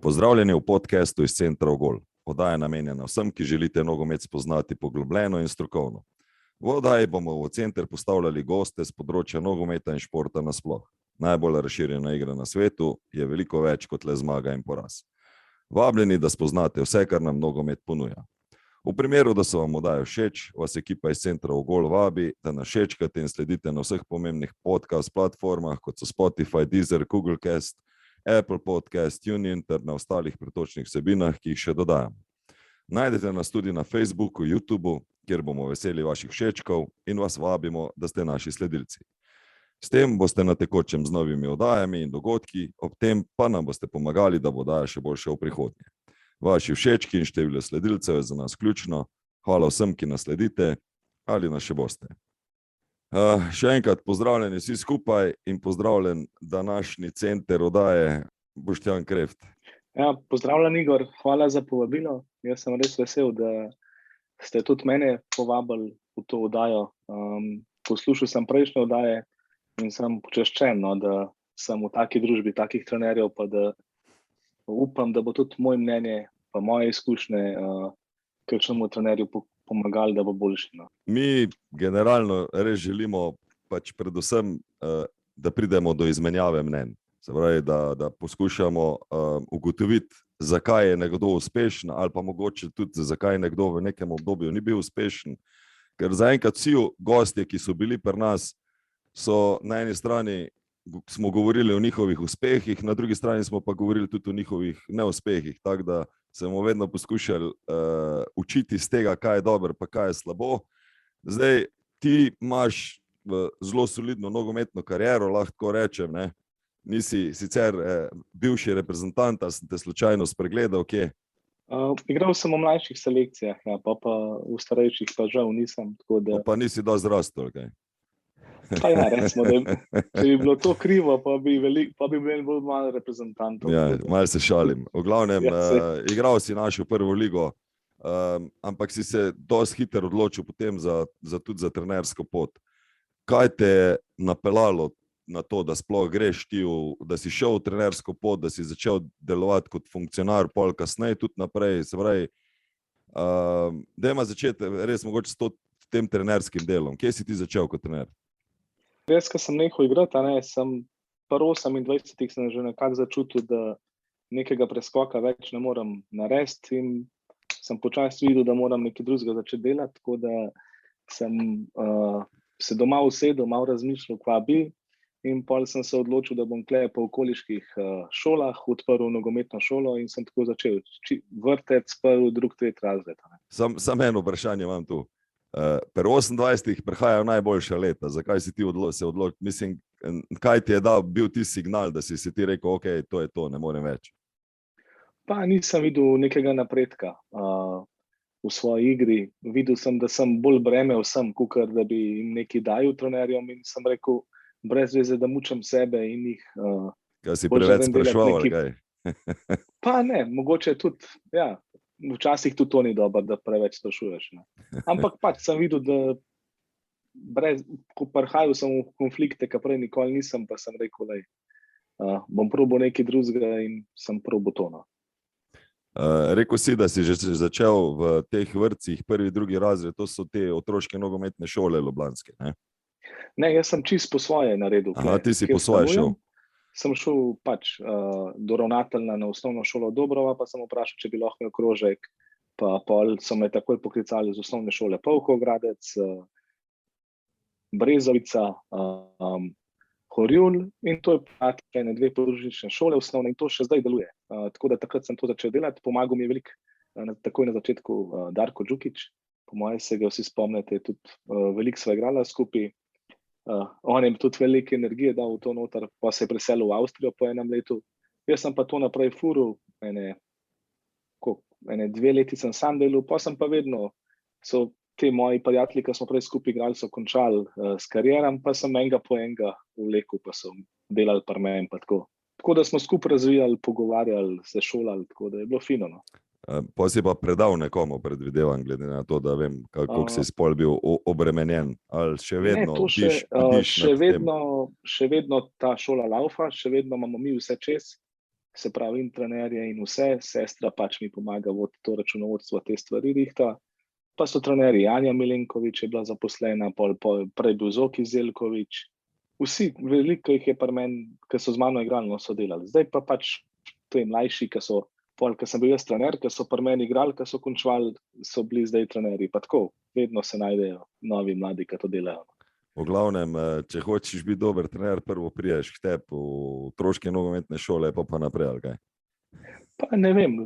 Pozdravljeni v podcastu iz Centra Ogol. Oddaja je namenjena vsem, ki želite nogomet spoznati poglobljeno in strokovno. V oddaji bomo v center postavljali goste z področja nogometa in športa nasploh. Najbolj razširjena igra na svetu je veliko več kot le zmaga in poraz. Vabljeni, da spoznate vse, kar nam nogomet ponuja. V primeru, da so vam oddaje všeč, vas ekipa iz Centra Ogol vabi, da nas všečkate in sledite na vseh pomembnih podcast platformah, kot so Spotify, Deezer, Google Cast, Apple Podcast, TuneIn ter na ostalih pretočnih vsebinah, ki jih še dodajamo. Najdete nas tudi na Facebooku, YouTubeu, kjer bomo veseli vaših všečkov in vas vabimo, da ste naši sledilci. S tem boste na tekočem z novimi oddajami in dogodki, ob tem pa nam boste pomagali, da bo oddaja še boljša v prihodnje. Vaši všečki in število sledilcev je za nas ključno. Hvala vsem, ki nas sledite ali nas še boste. Še enkrat pozdravljeni vsi skupaj in pozdravljen današnji center oddaje Boštjan Kreft. Ja, pozdravljen Igor, hvala za povabilo. Jaz sem res vesel, da ste tudi mene povabili v to oddajo. Poslušal sem prejšnje oddaje in sem počaščen, da sem v taki družbi takih trenerjev, pa da upam, da bo tudi moje mnenje pa moje izkušnje kakšnemu trenerju pomagali, da bo boljši. Mi generalno res želimo predvsem, da pridemo do izmenjave mnenj. Se pravi, da poskušamo ugotoviti, zakaj je nekdo uspešen ali pa mogoče tudi, zakaj nekdo v nekem obdobju ni bil uspešen. Ker zaenkrat vsi gostje, ki so bili pri nas, so na eni strani smo govorili o njihovih uspehih, na drugi strani smo pa govorili tudi o njihovih neuspehih, tako da smo vedno poskušali učiti iz tega, kaj je dobro pa kaj je slabo. Zdaj, ti imaš zelo solidno nogometno kariero, lahko rečem, ne? Nisi sicer bivši reprezentant, ali sem te slučajno spregledal, kje? Igral sem v mlajših selekcijah, ja, pa v starejših pa žal nisem. Tako da... Pa nisi dosti rastel, kaj? Pa ja, recimo, da če bi bilo to krivo, pa bi imeli bolj malo reprezentantov. Ja, malo se šalim. V glavnem, igral si našo prvo ligo, ampak si se dosti hitro odločil potem tudi za trenersko pot. Kaj te je napeljalo na to, da sploh greš ti, da si šel v trenersko pot, da si začel delovati kot funkcionar, pol kasneje tudi naprej, se pravi, dajmo začeti res mogoče s tem trenerskim delom. Kje si ti začel kot trener? Res, ko sem nehal igrati, sem pri 28 sem že nekako začutil, da nekega preskoka več ne morem narediti in sem počasi videl, da moram nekaj drugega začeti delati, tako da sem se doma usedel, malo razmišljal, kva bi, in pol sem se odločil, da bom tukaj po okoliških šolah odprl nogometno šolo in sem tako začel vrtec, prvi, drugi, tretji razred. Samo eno vprašanje imam tu. Pri 28 prihajajo najboljša leta. Zakaj si ti se odločil? Mislim, kaj ti je bil ti signal, da si ti rekel, ok, to je to, ne morem več? Pa nisem videl nekega napredka v svoji igri. Videl sem, da sem bolj breme vsem, kakor da bi jim nekaj dajal trenerjem in sem rekel, brez veze, da mučam sebe in jih... Kaj si preveč spraševal, ali kaj? Pa ne, mogoče tudi, ja. Včasih tudi to ni dobro, da preveč sprašuješ. Ampak sem videl, da ko prihajal sem v konflikte, ki prej nikoli nisem, pa sem rekel, bom probal nekaj drugega in sem probal to. Rekel si, da si že začel v teh vrtcih, prvi, drugi razred, to so te otroške nogometne šole ljubljanske, ne? Ne, jaz sem čisto po svoje naredil. Aha, ti si po svoje šel. Sem šel do ravnatelja na osnovno šolo Dobrova, pa sem vprašal, če bi lahko imel krožek, pa so me takoj poklicali z osnovne šole Polhogradec, Brezovica, Horjul in to je dve podružnične šole osnovne in to še zdaj deluje. Tako da takrat sem to začel delati, pomagal mi je veliko, takoj na začetku Darko Đukić, po moje se ga vsi spomnite, tudi veliko sva igrala skupaj. On je tudi velike energije dal v to noter, pa se je preselil v Avstrijo po enem letu. Jaz sem pa to naprej furil, ene 2 leti sem sam delal, pa sem pa vedno, so te moji prijatelji, ki smo prej skupaj igrali, so končali s karieram, pa sem enega po enega vlekel, pa so delali pri meni, pa tako. Tako da smo skupaj razvijali, pogovarjali, se šolali, tako da je bilo fino, no. Pa si pa predal nekomu, predvidevam, glede na to, da vem, kako si spol bil obremenjen, ali še vedno še vedno ta šola laufa, še vedno imamo mi vse čez, se pravi in trenerje in vse, sestra pač mi pomaga voditi to računovodstvo, te stvari rihta. Pa so trenerji, Janja Milenković je bila zaposlena, prej bil Zoki Zelković, vsi, veliko jih je pri meni, ki so z mano igrali, no so delali. Zdaj pa pač to je mlajši, ki sem bil jaz trener, ki so pri meni igrali, ki so končvali, so bili zdaj trenerji. Pa tako, vedno se najdejo novi mladi, ki to delajo. V glavnem, če hočeš biti dober trener, prvo priješ k tebi v otroške nogometne šole, pa naprej, ali kaj? Pa ne vem,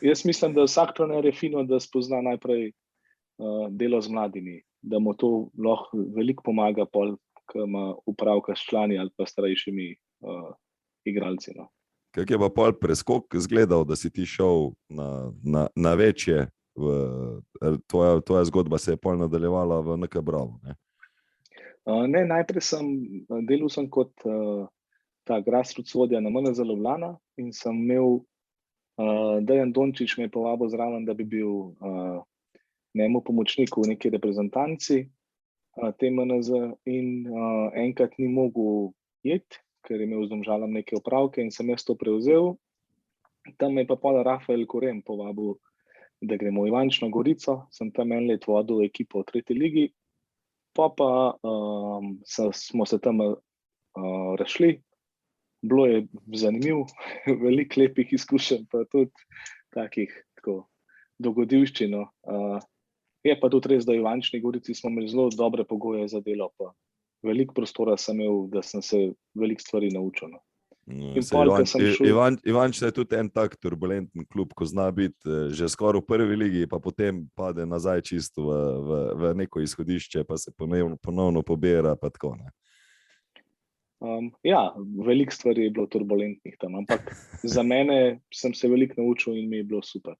jaz mislim, da vsak trener je fino, da spozna najprej delo z mladimi, da mu to lahko veliko pomaga, ko ima upravka s člani ali pa starejšimi igralci. No. Kako je pa pol preskok izgledal, da si ti šel na večje? Tvoja zgodba se je pol nadaljevala v NK Bravo, ne? Ne, najprej delal sem kot ta grassroots vodja na MNZ Ljubljana in sem imel, Dejan Dončić me je povabil zraven, da bi bil njemu pomočnik v neki reprezentanci te MNZ in enkrat ni mogel iti, ker je imel z Domžalom neke opravke in sem jaz to prevzel. Tam me je pa pol Rafael Korem povabil, da gremo v Ivančno Gorico, sem tam en let vodil ekipo v 3. ligi, pa smo se tam razšli, bilo je zanimivo, veliko lepih izkušenj, pa tudi takih dogodivščin. Je pa tudi res, da v Ivančni Gorici smo imeli zelo dobre pogoje za delo, pa veliko prostora sem imel, da sem se veliko stvari naučil. No. Ivančna je tudi en tak turbulenten klub, ko zna biti že skoraj v 1. ligi, pa potem pade nazaj čisto v neko izhodišče, pa se ponovno pobira, pa tako, ne. Ja, veliko stvari je bilo turbulentnih tam, ampak za mene sem se veliko naučil in mi je bilo super.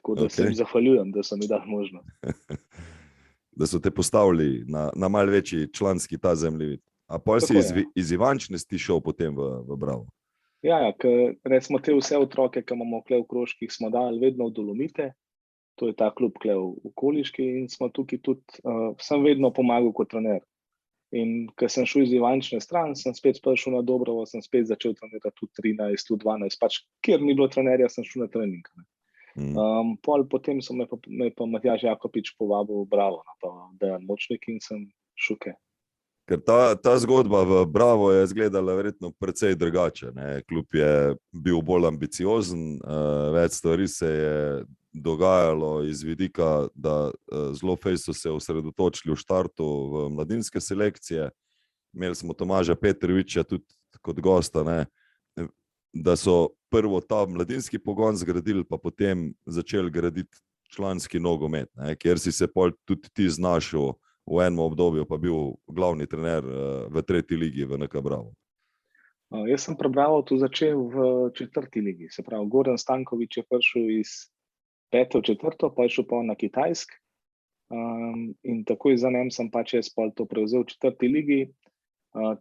Tako da se jim zahvaljujem, da so mi dali možnost. Da so te postavili na malo večji članski ta zemljevid. A pol si iz Ivančne ti šel potem v Bravo? Ja, ker recimo te vse otroke, ki imamo tukaj v Kroških, smo dali vedno v Dolomite, to je ta klub tukaj v Koliški in smo tukaj tudi, sem vedno pomagal kot trener. In ko sem šel iz Ivančne stran, sem spet prišel na Dobrovo, sem spet začel trenirati tudi 13, tudi 12, pač kjer ni bilo trenerja, sem šel na trening. Potem me pa Matjaž Jakopič povabil v Bravo, pa Dejan Močnik in sem šuke. Ker ta zgodba v Bravo je izgledala verjetno precej drugače, ne? Klub je bil bolj ambiciozen, več stvari se je dogajalo iz vidika, da zelo fejst so se osredotočili v štartu v mladinske selekcije. Imeli smo Tomaža Petroviča tudi kot gosta, ne? Da so prvo ta mladinski pogon zgradili, pa potem začeli graditi članski nogomet, ne? Kjer si se pol tudi ti znašel v enem obdobju, pa bil glavni trener v 3. ligi v NK Bravo. Jaz sem pri Bravo tu začel v 4. ligi, se pravi, Goran Stanković je prišel iz 5. v 4., pa je šel pa na Kitajsk in takoj za njem sem pač jaz pol to prevzel v 4. ligi.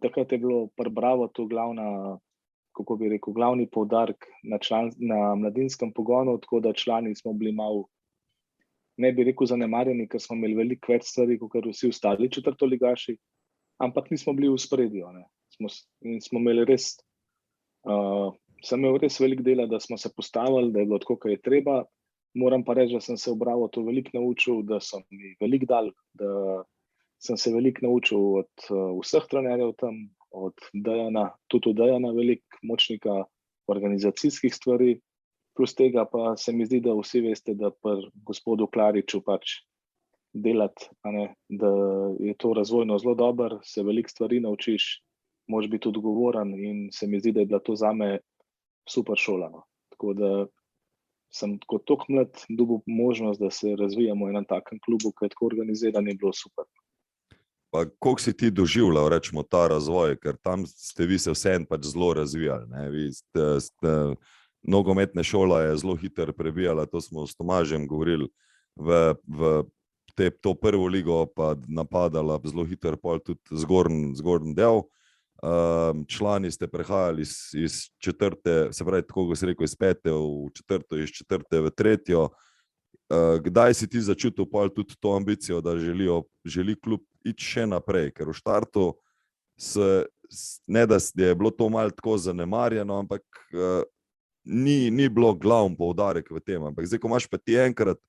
Takrat je bilo pri Bravo to glavni poudarek na mladinskem pogonu, tako da člani smo bili malo, ne bi rekel zanemarjeni, ker smo imeli veliko več stvari, kot vsi ostali četrtoligaši, ampak nismo bili v spredju. In smo imeli res, sem imel res veliko dela, da smo se postavili, da je bilo tako, kot je treba. Moram pa reči, da sem se v Bravo to veliko naučil, da so mi veliko dali, da sem se veliko naučil od vseh trenerjev tam, od Dejana, tudi od Dejana veliko Močnika, organizacijskih stvari. Plus tega pa se mi zdi, da vsi veste, da pri gospodu Klariču pač delati, da je to razvojno zelo dobro, se veliko stvari naučiš, moraš biti odgovoren in se mi zdi, da je bila to zame super šola. No. Tako da sem kot toliko mlad dobil možnost, da se razvijamo v enem takem klubu, ki je tako organiziran, je bilo super. Pa koliko si ti doživljal, rečemo, ta razvoj, ker tam ste vi se vseeno pač zelo razvijali, ne? Vi ste nogometne šola je zelo hitro prebijala, to smo s Tomažem govorili, v to 1. ligo pa napadala zelo hitro pol tudi zgornji del. Člani ste prehajali iz 4., se pravi, tako kot si rekel, iz 5. v 4., iz 4. v 3. Kdaj si ti začutil pol tudi to ambicijo, da želi klub iti še naprej, ker v štartu ne da je bilo to malo tako zanemarjeno, ampak ni bilo glavni poudarek v tem. Ampak zdaj, ko imaš pa ti enkrat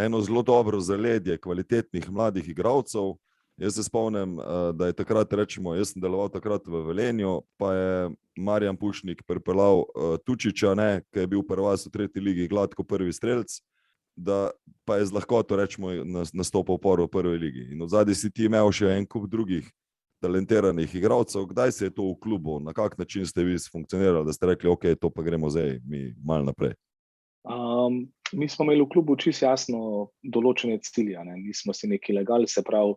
eno zelo dobro zaledje kvalitetnih mladih igralcev, jaz se spomnim, da je takrat, rečemo, jaz sem deloval takrat v Velenju, pa je Marjan Pušnik pripeljal Tučiča, ki je bil prvak v 3. ligi, gladko prvi strelec, da pa je z lahkoto, rečemo, nastopal v prvi ligi. In od zadaj si ti imel še en kup drugih talentiranih igralcev. Kdaj se je to v klubu, na kak način ste vi funkcionirali, da ste rekli, ok, to pa gremo zdaj mi malo naprej? Mi smo imeli v klubu čisto jasno določene cilje, nismo si neki legali, se pravi,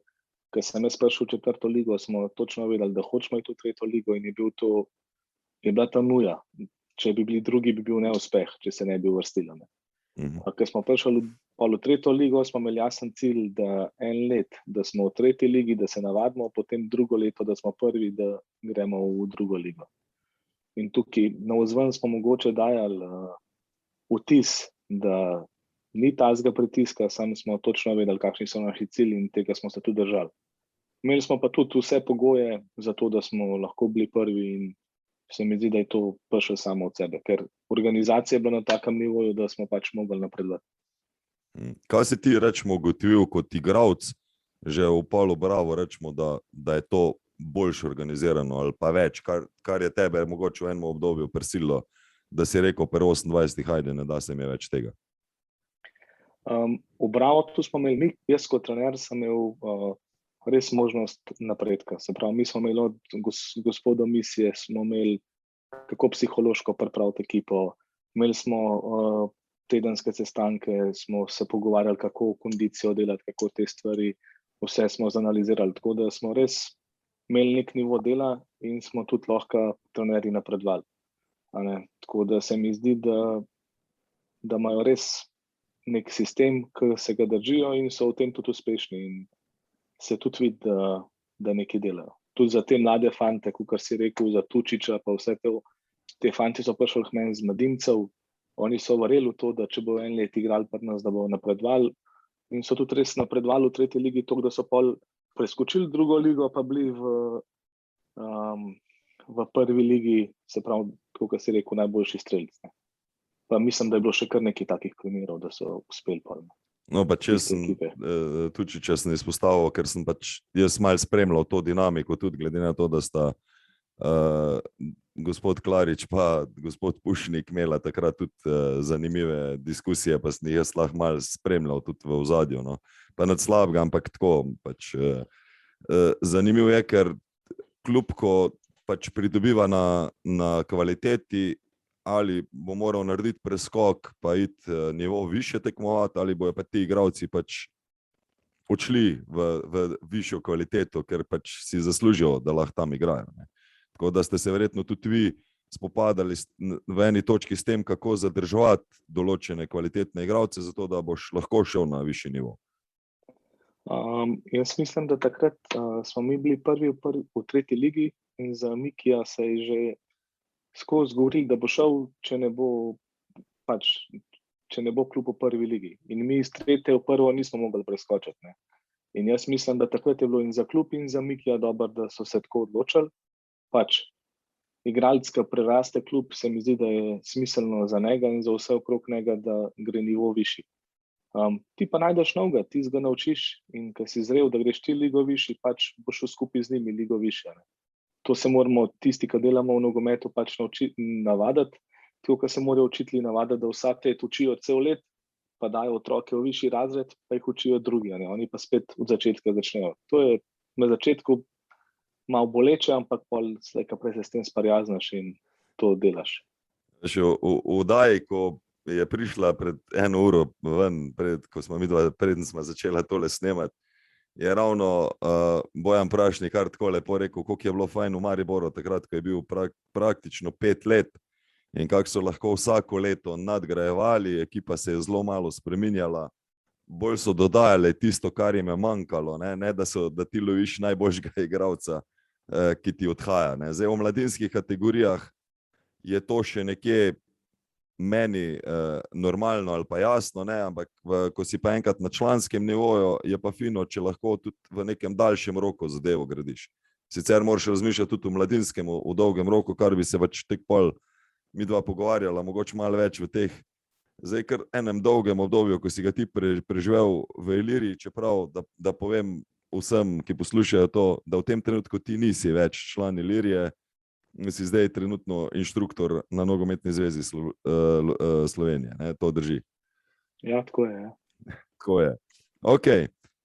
ko sem jaz prišel v 4. ligo, smo točno vedeli, da hočemo iti v 3. ligo in je bila ta nuja. Če bi bili drugi, bi bil neuspeh, če se ne bi uvrstili. Ko smo prišli v 3. ligo, smo imeli jasen cilj, da en let, da smo v 3. ligi, da se navadimo, potem drugo leto, da smo prvi, da gremo v 2. ligo. In tukaj navzven smo mogoče dajali vtis, da ni tazga pritiska, sami smo točno vedeli, kakšni so naši cilji in tega smo se tudi držali. Imeli smo pa tudi vse pogoje za to, da smo lahko bili prvi in se mi zdi, da je to prišlo samo od sebe, ker organizacija je bila na takem nivoju, da smo pač mogli napredovati. Kaj si ti, rečemo, ugotovil kot igralec, že v Polu Bravo, rečemo, da je to boljše organizirano ali pa več, kar je tebe mogoče v enem obdobju prisililo, da si rekel pri 28, hajde, ne da se mi več tega? V Bravo tu smo imeli, jaz kot trener sem imel res možnost napredka. Se pravi, mi smo imeli od gospoda misije, smo imeli kako psihološko pripraviti ekipo, imeli smo tedenske sestanke, smo se pogovarjali, kako kondicijo delati, kako te stvari, vse smo zanalizirali, tako da smo res imeli nek nivo dela in smo tudi lahko trenerji napredovali. Tako da se mi zdi, da imajo res nek sistem, ki se ga držijo in so v tem tudi uspešni in se tudi vidi, da nekaj delajo. Tudi za te mlade fante, kot si rekel, za Tučiča, pa vse te fanti so prišli k meni z mladincev, oni so verjeli v to, da če bo en let igrali pri nas, da bo napredovali in so tudi res napredovali v 3. ligi, tako da so pol preskočili 2. ligo, pa bili v 1. ligi, se pravi, kot si rekel, najboljši strelci. Pa mislim, da je bilo še kar nekaj takih primerov, da so uspeli pol. No, pa če sem izpostavil, ker sem pač jaz malo spremljal to dinamiko, tudi glede na to, da sta gospod Klarič pa gospod Pušnik imela takrat tudi zanimive diskusije, pa sem jaz lahko malo spremljal tudi v ozadju, no. Pa nad slabega, ampak tako pač zanimivo je, ker klub, ko pač pridobiva na kvaliteti, ali bo moral narediti preskok, pa iti nivo više tekmovati, ali bojo pa ti igralci pač odšli v višjo kvaliteto, ker pač si zaslužijo, da lahko tam igrajo. Tako da ste se verjetno tudi vi spopadali v eni točki s tem, kako zadrževati določene kvalitetne igralce, zato da boš lahko šel na višji nivo. Jaz mislim, da takrat smo mi bili prvi v 3. ligi in za Mikija se je že skozi govoril, da bo šel, če ne bo klub v 1. ligi. In mi iz 3. v 1. nismo mogli preskočiti. In jaz mislim, da takrat je bilo in za klub in za Mikija dobro, da so se tako odločili. Pač igralec, ki preraste klub, se mi zdi, da je smiselno za njega in za vse okrog njega, da gre nivo višji. Ti pa najdeš novega, ti ga naučiš in ko si zrel, da greš ti ligo višji, pač boš šel skupaj z njimi ligo višje. To se moramo tisti, ki delamo v nogometu, pač navaditi. Tako, ko se morajo učitelji navaditi, da vsak let učijo cel let, pa dajo otroke v višji razred, pa jih učijo drugi. Oni pa spet od začetka začnejo. To je na začetku malo boleče, ampak slej ko prej se s tem sprijazniš in to delaš. Še v oddaji, ko je prišla pred 1 uro ven, ko smo midva, preden smo začela tole snemati, je ravno Bojan Prašnik kar tako lepo rekel, koliko je bilo fajn v Mariboru takrat, ko je bil praktično 5 let in kako so lahko vsako leto nadgrajevali, ekipa se je zelo malo spreminjala, bolj so dodajali tisto, kar jim je manjkalo, ne da ti loviš najboljšega igralca, ki ti odhaja. Zdaj v mladinskih kategorijah je to še nekje meni normalno ali pa jasno, ampak ko si pa enkrat na članskem nivoju, je pa fino, če lahko tudi v nekem daljšem roku zadevo gradiš. Sicer moraš razmišljati tudi o mladinskem, v dolgem roku, kar bi se pač tek pol mi dva pogovarjala, mogoče malo več v teh, zdaj kar enem dolgem obdobju, ko si ga ti preživel v Iliriji, čeprav, da povem vsem, ki poslušajo to, da v tem trenutku ti nisi več član Ilirije, si zdaj trenutno inštruktor na Nogometni zvezi Slovenije, ne? To drži. Ja, tako je. Ja. Tako je. Ok,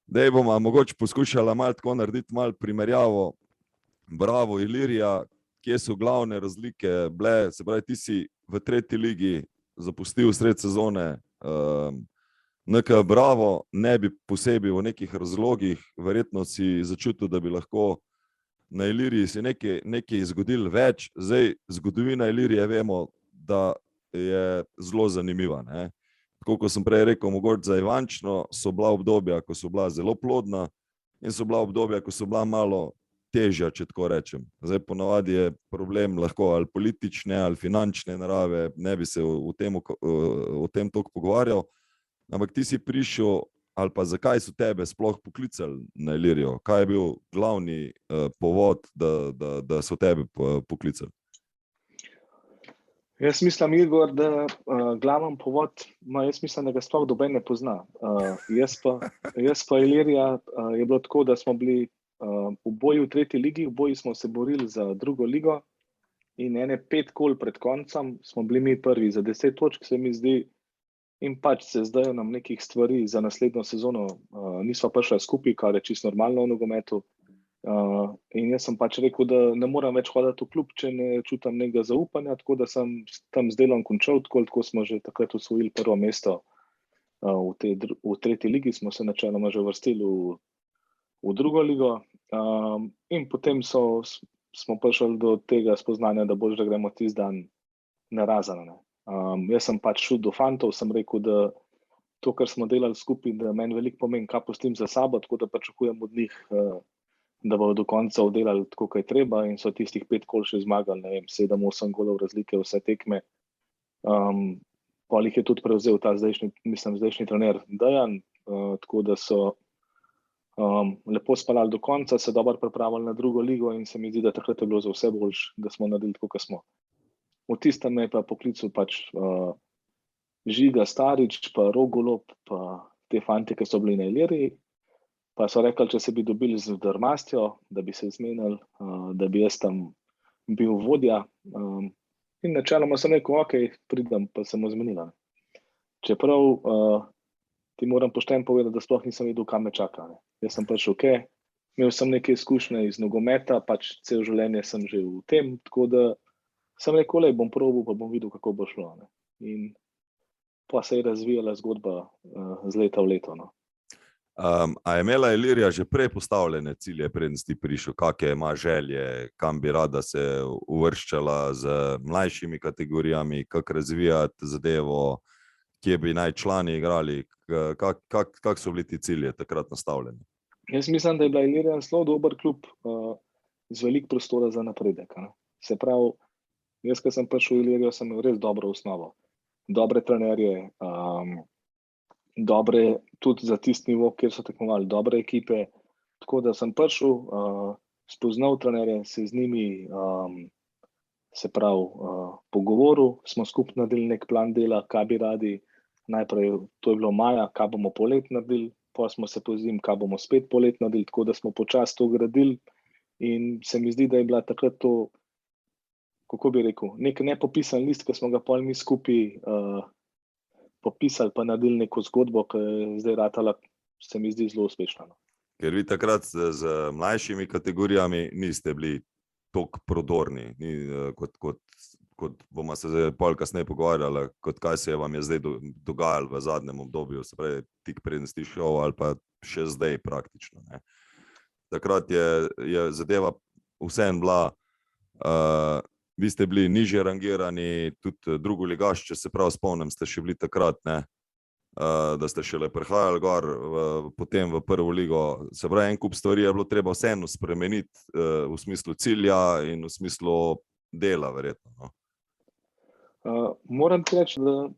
zdaj bomo mogoče poskušala malo tako narediti malo primerjavo Bravo Ilirija, kje so glavne razlike bile, se pravi, ti si v 3. ligi zapustil sred sezone, NK Bravo, ne bi posebej v nekih razlogih, verjetno si začutil, da bi lahko na Iliriji se nekaj zgodilo več. Zdaj, zgodovina Ilirije vemo, da je zelo zanimiva, ne? Tako kot sem prej rekel, mogoče za Ivančno so bila obdobja, ko so bila zelo plodna in so bila obdobja, ko so bila malo težja, če tako rečem. Zdaj ponavadi je problem lahko ali politične ali finančne narave, ne bi se o tem toliko pogovarjal, ampak ti si prišel, ali pa zakaj so tebe sploh poklicali na Ilirijo? Kaj je bil glavni povod, da so tebe poklicali? Jaz mislim, Igor, da glaven povod, jaz mislim, da ga sploh noben ne pozna. Jaz pa Ilirija je bilo tako, da smo bili v boju v 3. ligi, v boju smo se borili za 2. ligo in 5 kol pred koncem smo bili mi prvi za 10 točk, se mi zdi, in pač se zdaj nam nekih stvari za naslednjo sezono nisva prišla skupaj, kar je čisto normalno v nogometu. In jaz sem pač rekel, da ne moram več hoditi v klub, če ne čutam nekega zaupanja, tako da sem tam z delom končal, tako smo že takrat osvojili prvo mesto v 3. ligi, smo se načeloma že vrstili v 2. ligo in potem smo prišli do tega spoznanja, da boš, da gremo tisti dan na Razan. Jaz sem pač šel do fantov, sem rekel, da to, kar smo delali skupaj, da meni veliko pomeni, kaj pustim za sabo, tako da pričakujem od njih, da bodo do konca oddelali tako, kaj treba, in so tistih 5 kol še zmagali, ne vem, 7-8 golov razlike vse tekme. Pol jih je tudi prevzel ta zdajšnji trener Dejan, tako da so lepo spalali do konca, se dobro pripravili na 2. ligo in se mi zdi, da takrat je bilo za vse boljše, da smo naredili tako, kot smo. V tistem me je pa poklical pač Žiga Starič, pa Rogolob, pa te fante, ki so bili na Iliriji, pa so rekli, če se bi dobili z Drmastjo, da bi se zmenili, da bi jaz tam bil vodja. In načeloma sem rekel, ok, pridem, pa sem zmenila. Čeprav ti moram pošteno povedati, da sploh nisem vedel, kam me čaka. Ne. Jaz sem prišel, imel sem neke izkušnje iz nogometa, pač cel življenje sem že v tem, tako da sem rekel, bom probal, pa bom videl, kako bo šlo. Ne. In pa se je razvijala zgodba z leta v leto. No. A je imela Ilirija že prej postavljene cilje, preden si prišel, kakšne ima želje, kam bi rada se uvrščala z mlajšimi kategorijami, kako razvijati zadevo, kje bi naj člani igrali, kak so bili ti cilje takrat nastavljeni? Jaz mislim, da je bila Ilirija zelo dober klub z veliko prostora za napredek. Ne. Se pravi, jaz, ko sem prišel v Ilirijo, sem imel res dobro osnovo. Dobre trenerje, dobre tudi za tisti nivo, kjer so tekmovali, dobre ekipe. Tako da sem prišel, spoznal trenerje, se z njimi pogovoril, smo skupaj naredili nek plan dela, kaj bi radi. Najprej, to je bilo maja, kaj bomo polet naredili, pa smo se pozimi, kaj bomo spet polet naredili, tako da smo počasi to gradili in se mi zdi, da je bila takrat to, kako bi rekel, nek nepopisan list, ki smo ga pol mi skupaj popisali, pa naredili neko zgodbo, ki je zdaj ratala, se mi zdi zelo uspešna. Ker vi takrat z mlajšimi kategorijami niste bili toliko prodorni, kot bomo se zdaj pol kasneje pogovarjali, kot kaj se vam je zdaj dogajalo v zadnjem obdobju, se pravi tik preden si šel ali pa še zdaj praktično. Ne. Takrat je zadeva vseeno bila, vi ste bili nižje rangirani, tudi drugoligaš, če se prav spomnim, ste še bili takrat, ne, da ste šele prihajali gor, potem v prvo ligo. Se pravi, en kup stvari je bilo treba vseeno spremeniti v smislu cilja in v smislu dela, verjetno. No. Moram reči, da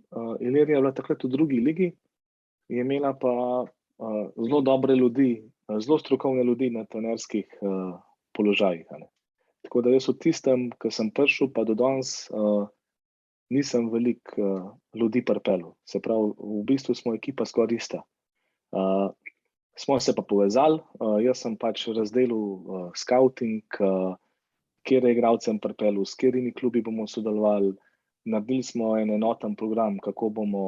Ilirija je bila takrat v 2. ligi, je imela pa zelo dobre ljudi, zelo strokovne ljudi na trenerskih položajih. Tako da jaz v tistem, ko sem prišel, pa do danes nisem veliko ljudi pripeljal. Se pravi, v bistvu smo ekipa skoraj ista. Smo se pa povezali, jaz sem pač razdelil scouting, kjer igralcem pripeljal, s katerimi klubi bomo sodelovali. Naredili smo en enoten program, kako bomo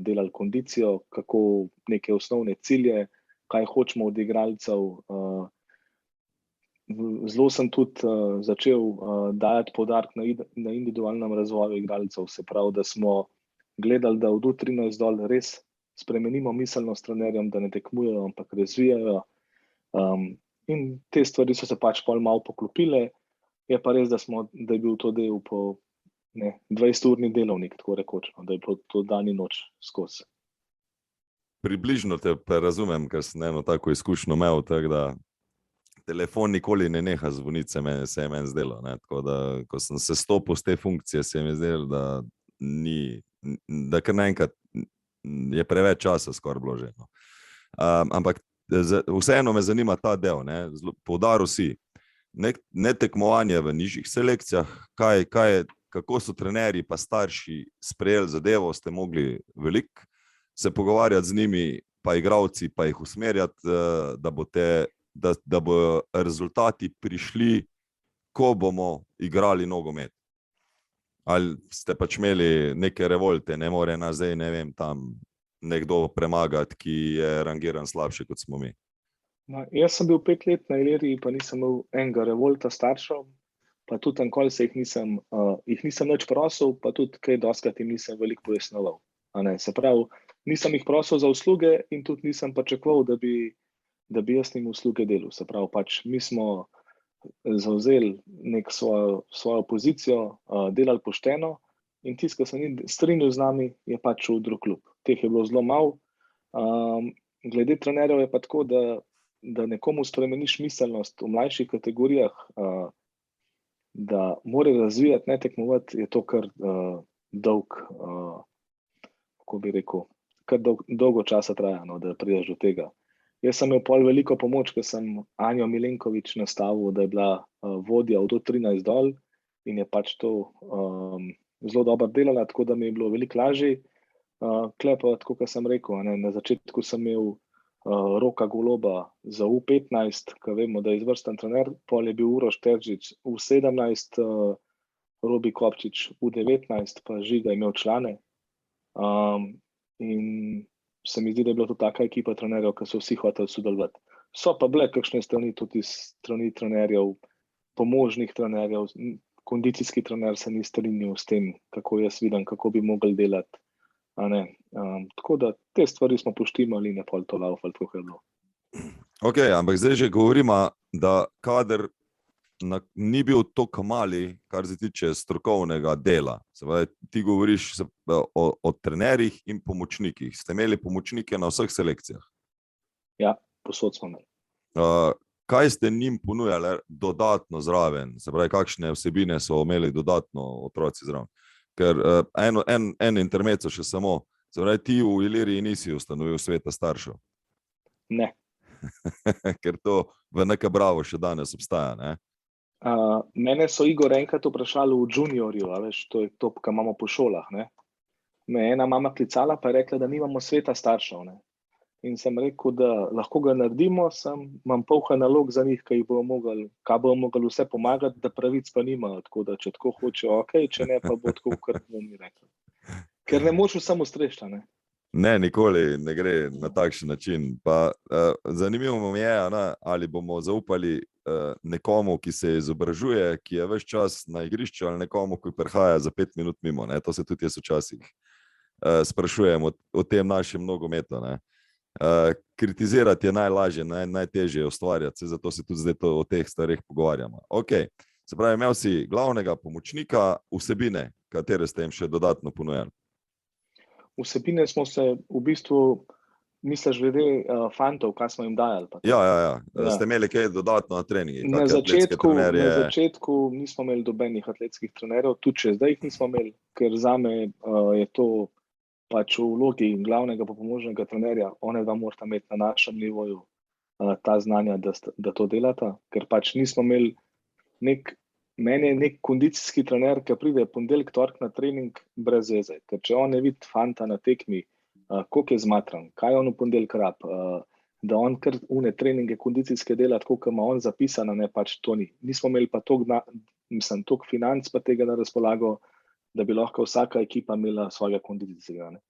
delali kondicijo, kako neke osnovne cilje, kaj hočemo od igralcev. Zelo sem tudi začel dajati poudarek na individualnem razvoju igralcev, se pravi, da smo gledali, da od U13 dol res spremenimo miselnost trenerjem, da ne tekmujejo, ampak razvijajo. In te stvari so se pač pol malo poklopile. Je pa res, da je bil to del po 20-urni delovnik, tako rekoč, da je bilo to dan in noč skozi. Približno te pa razumem, ker sem eno tako izkušnjo imel, tako da telefon nikoli ne neha zvoniti, se je meni zdelo. Tako da, ko sem se stopil z te funkcije, se mi je zdelo, da kar naenkrat je preveč časa skoraj bilo že. Ampak vseeno me zanima ta del. Poudaril si, ne tekmovanje v nižjih selekcijah, kako so trenerji pa starši sprejeli zadevo, ste mogli veliko se pogovarjati z njimi, pa igralci, pa jih usmerjati, da bo rezultati prišli, ko bomo igrali nogomet. Ali ste pač imeli neke revolte, ne more nas zdaj, ne vem, tam nekdo premagati, ki je rangiran slabše, kot smo mi? Jaz sem bil 5 let na Iliriji, pa nisem imel enega revolta staršev, pa tudi enkoli se jih nisem nič prosil, pa tudi kaj dostikrat jim nisem veliko pojasnjeval. Se pravi, nisem jih prosil za usluge in tudi nisem pričakoval, da bi jaz njim usluge delal. Se pravi, pač mi smo zavzeli nek svojo pozicijo, delali pošteno in tisti, ki se ni strinjal z nami, je pač v drug klub. Teh je bilo zelo malo. Glede trenerjev je pa tako, da nekomu spremeniš miselnost v mlajših kategorijah, da mora razvijati, ne tekmovati, je to kar dolg, kako bi rekel, kar dolgo časa traja, da prideš do tega. Jaz sem imel pol veliko pomoč, ker sem Anjo Milenković nastavil, da je bila vodja od 13 dol in je pač to zelo dobro delala, tako da mi je bilo veliko lažje. Tule pa, tako kot sem rekel, na začetku sem imel Roka Goloba za U15, ki vemo, da je izvrsten trener, pol je bil Uroš Terzič U17, Robi Kopčič U19, pa Žiga je imel člane. In se mi zdi, da je bila to taka ekipa trenerjev, ki so vsi hoteli sodelovati. So pa bile kakšne strani tudi strani trenerjev, pomožnih trenerjev, kondicijski trener se ni strinjal s tem, kako jaz vidim, kako bi mogli delati. Tako da te stvari smo poštimali in je pol to laufalo, tako je bilo. Ok, ampak zdaj že govorimo, da kader ni bil toliko mali, kar se tiče strokovnega dela. Ti govoriš o trenerjih in pomočnikih. Ste imeli pomočnike na vseh selekcijah? Ja, posod smo imeli. Kaj ste njim ponujali dodatno zraven? Se pravi, kakšne vsebine so imeli dodatno otroci zraven? Ker en intermezzo še samo. Se pravi, ti v Iliriji nisi ustanovil sveta staršev? Ne. Ker to v NK Bravo še danes obstaja, ne? Mene so Igor enkrat vprašali v juniorju, to je to, kar imamo po šolah. Me je ena mama klicala, pa je rekla, da nimamo sveta staršev. In sem rekel, da lahko ga naredimo, imam polha nalog za njih, kaj bomo mogli vse pomagati, da pravic pa nimajo. Tako da, če tako hočejo, ok, če ne, pa bo tako, kar bom mi rekel. Ker ne moč samo strešta, ne? Ne, nikoli ne gre na takšen način. Pa zanimivo mi je, ali bomo zaupali nekomu, ki se izobražuje, ki je ves čas na igrišču, ali nekomu, ki prihaja za 5 minut mimo. To se tudi jaz včasih sprašujem o tem našem nogometu. Kritizirati je najlažje, najtežje ustvarjati, zato se tudi zdaj o teh stvareh pogovarjamo. Ok, se pravi, imel si glavnega pomočnika, vsebine, katere ste jim še dodatno ponujali? Vsebine smo se v bistvu, misliš glede fantov, kaj smo jim dajali? Ja. Ste imeli kaj dodatno na treningi? Na začetku nismo imeli dobenih atletskih trenerjev, tudi če zdaj jih nismo imeli, ker zame je to pač v vlogi glavnega pomožnega trenerja, one dva morata imeti na našem nivoju ta znanja, da to delata, ker pač nismo imeli meni je nek kondicijski trener, ki pride ponedeljek, torek na trening brez veze, ker če on ne vidi fanta na tekmi, koliko je zmatran, kaj on v ponedeljek rab, da on kar une treninge kondicijske dela, tako kot ima on zapisano, ne, pač to ni. Nismo imeli pa toliko financ pa tega na razpolago, da bi lahko vsaka ekipa imela svojega kondicijskega. Ne.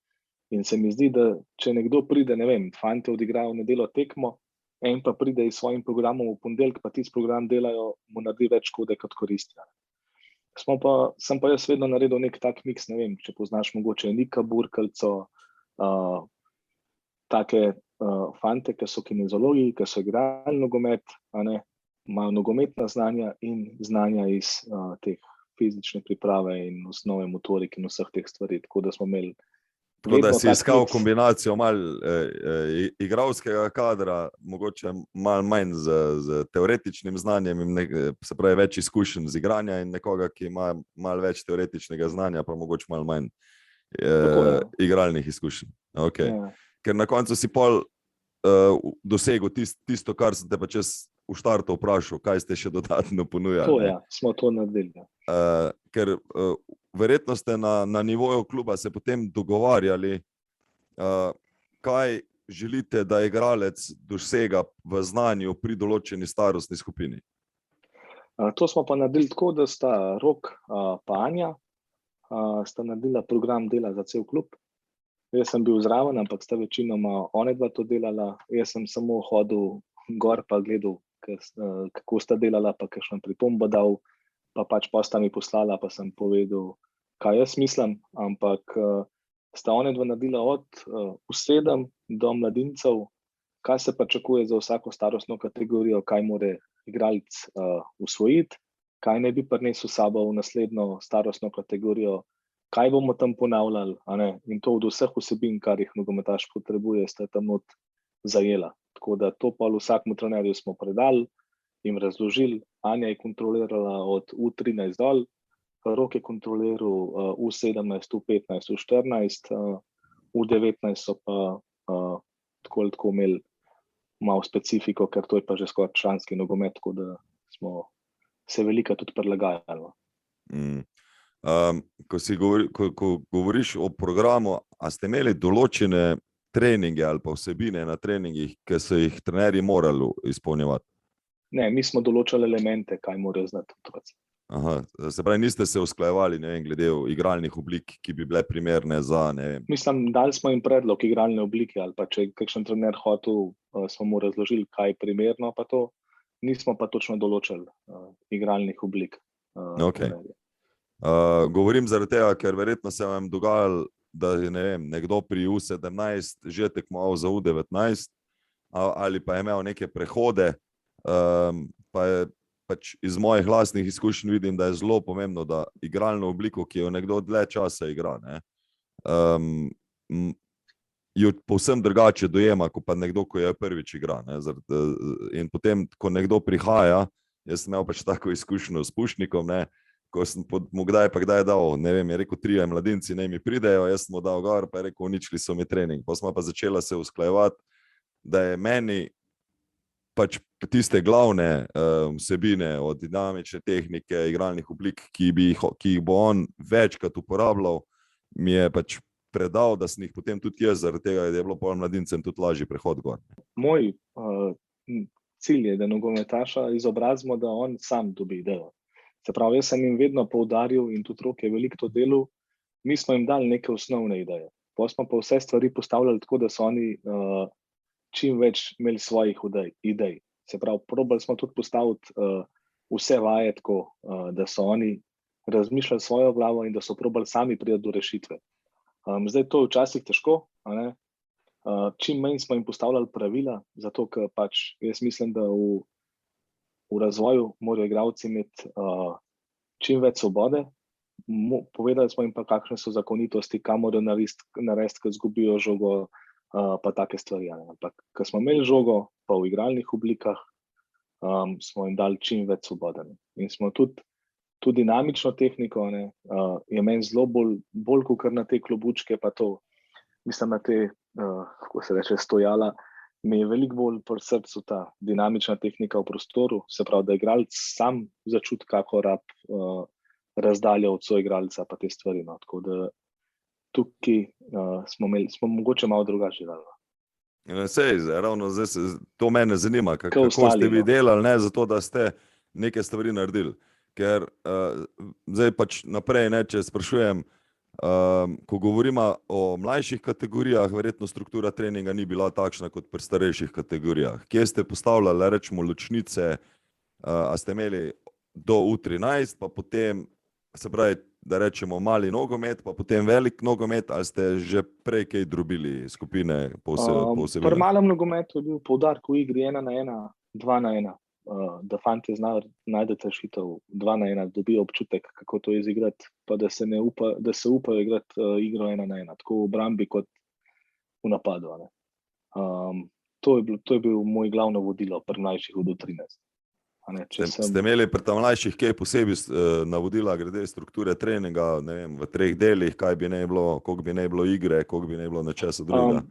In se mi zdi, da če nekdo pride, ne vem, fante odigrajo v nedeljo tekmo, en pa pride s svojim programom v ponedeljek, pa tisti program delajo, mu naredi več škode kot koristi. Sem pa jaz vedno naredil nek tak miks, ne vem, če poznaš mogoče Nika Burkalico, take fante, ki so kinezologi, ki so igrali nogomet, imajo nogometna znanja in znanja iz teh fizične priprave in osnove motorike in vseh teh stvari, tako da smo imeli tako da si iskal kombinacijo malo igralskega kadra, mogoče malo manj z teoretičnim znanjem, se pravi več izkušenj z igranja in nekoga, ki ima malo več teoretičnega znanja, pa mogoče malo manj igralnih izkušenj. Okay. Ja. Ker na koncu si pol dosegel tisto, kar sem te pa čez v štartu vprašal, kaj ste še dodatno ponujali. To, ja, smo to naredili. Ker verjetno ste na nivoju kluba se potem dogovarjali, kaj želite, da igralec dosega v znanju pri določeni starostni skupini. To smo pa naredili tako, da sta Rok pa Anja sta naredila program dela za cel klub. Jaz sem bil zraven, ampak sta večinoma onedva to delala. Jaz sem samo hodil gor pa gledal, kako sta delala, pa kakšno pripombo dal, pa pač sta mi poslala, pa sem povedal, kaj jaz mislim, ampak sta onedva naredila od U7 do mladincev, kaj se pričakuje za vsako starostno kategorijo, kaj mora igralec usvojiti, kaj naj bi prinesel sabo v naslednjo starostno kategorijo, kaj bomo tam ponavljali, in to od vseh vsebin, kar jih nogometaš potrebuje, sta tam not zajela. Tako da to pa vsakmu trenerju smo predali, jim razložili. Anja je kontrolirala od U13 dol, Rok je kontroliral U17, U15, U14, U19 so pa tako imeli malo specifiko, ker to je pa že skoraj članski nogomet, tako da smo se veliko tudi prilagajali. Ko govoriš o programu, a ste imeli določene treninge ali pa vsebine na treningih, ki so jih trenerji morali izpolnjevati? Ne, mi smo določali elemente, kaj morajo znati otroci. Se pravi, niste se usklajevali, ne vem, glede igralnih oblik, ki bi bile primerne za, ne vem. Mislim, dali smo jim predlog igralne oblike, ali pa če kakšen trener hotel, smo mu razložili, kaj je primerno, pa to. Nismo pa točno določili igralnih oblik. Okay. Govorim zaradi tega, ker verjetno se vam dogajalo, da je nekdo pri U17 že tekmoval za U19 ali pa je imel neke prehode, pa je pač iz mojih lastnih izkušenj vidim, da je zelo pomembno, da igralno obliko, ki jo nekdo dlje časa igra, jo povsem drugače dojema, kot pa nekdo, ko je prvič igra. In potem, ko nekdo prihaja, jaz sem imel pač tako izkušnjo s Pušnikom, ko sem mu kdaj dal, ne vem, je rekel 3 mladinci, naj mi pridejo, jaz sem mu dal gor, pa je rekel, uničili so mi trening. Pa smo pa začela se usklajevati, da je meni pač tiste glavne vsebine od dinamične tehnike, igralnih oblik, ki jih bo on večkrat uporabljal, mi je pač predal, da sem jih potem tudi jaz, zaradi tega, da je bilo pol mladincem tudi lažji prehod gor. Moj cilj je, da nogometaša izobrazimo, da on sam dobi idejo. Se pravi, jaz sem jim vedno poudaril in tudi Rok je veliko to delal, mi smo jim dali neke osnovne ideje. Potem smo pa vse stvari postavljali tako, da so oni čim več imeli svojih idej. Se pravi, probali smo tudi postaviti vse vaje tako, da so oni razmišljali svojo glavo in da so probali sami priti do rešitve. Zdaj to je včasih težko, čim manj smo jim postavljali pravila, zato ker pač jaz mislim, da v razvoju morajo igralci imeti čim več svobode. Povedali smo jim pa, kakšne so zakonitosti, kam morajo narediti, ko izgubijo žogo, pa take stvari. Ampak, ko smo imeli žogo, pa v igralnih oblikah, smo jim dali čim več svobode. In smo tudi dinamično tehniko, je meni zelo bolj kot na te klobučke, pa to, mislim, na te, kako se reče, stojala, mi je veliko bolj pri srcu ta dinamična tehnika v prostoru, se pravi, da igralec sam začuti, kako razdalja od soigralca pa te stvari. No. Tako da tukaj smo mogoče malo drugače delali. Sej, ravno zdaj to mene zanima, kako ostali, ste vi delali, ne, zato da ste neke stvari naredili. Ker zdaj pač naprej, ne, če sprašujem, ko govorimo o mlajših kategorijah, verjetno struktura treninga ni bila takšna kot pri starejših kategorijah. Kje ste postavljali, rečemo, ločnice, a ste imeli do U13, pa potem, se pravi, da rečemo mali nogomet, pa potem velik nogomet, ali ste že prej kaj drobili skupine po vsebinah? Pri malem nogometu je bil poudarek v igri 1-1, 2-1, da fantje znajo najdete rešitev 2-1, dobijo občutek, kako to izigrati, pa da se upajo igrati igro 1-1, tako v obrambi kot v napadu. To je bil moj glavno vodilo pri mlajših od 13. Ste imeli pri tam mlajših kaj posebej navodila glede strukture treninga, ne vem, v 3 delih, kaj bi ne bilo, koliko bi ne bilo igre, koliko bi ne bilo nečesa drugega?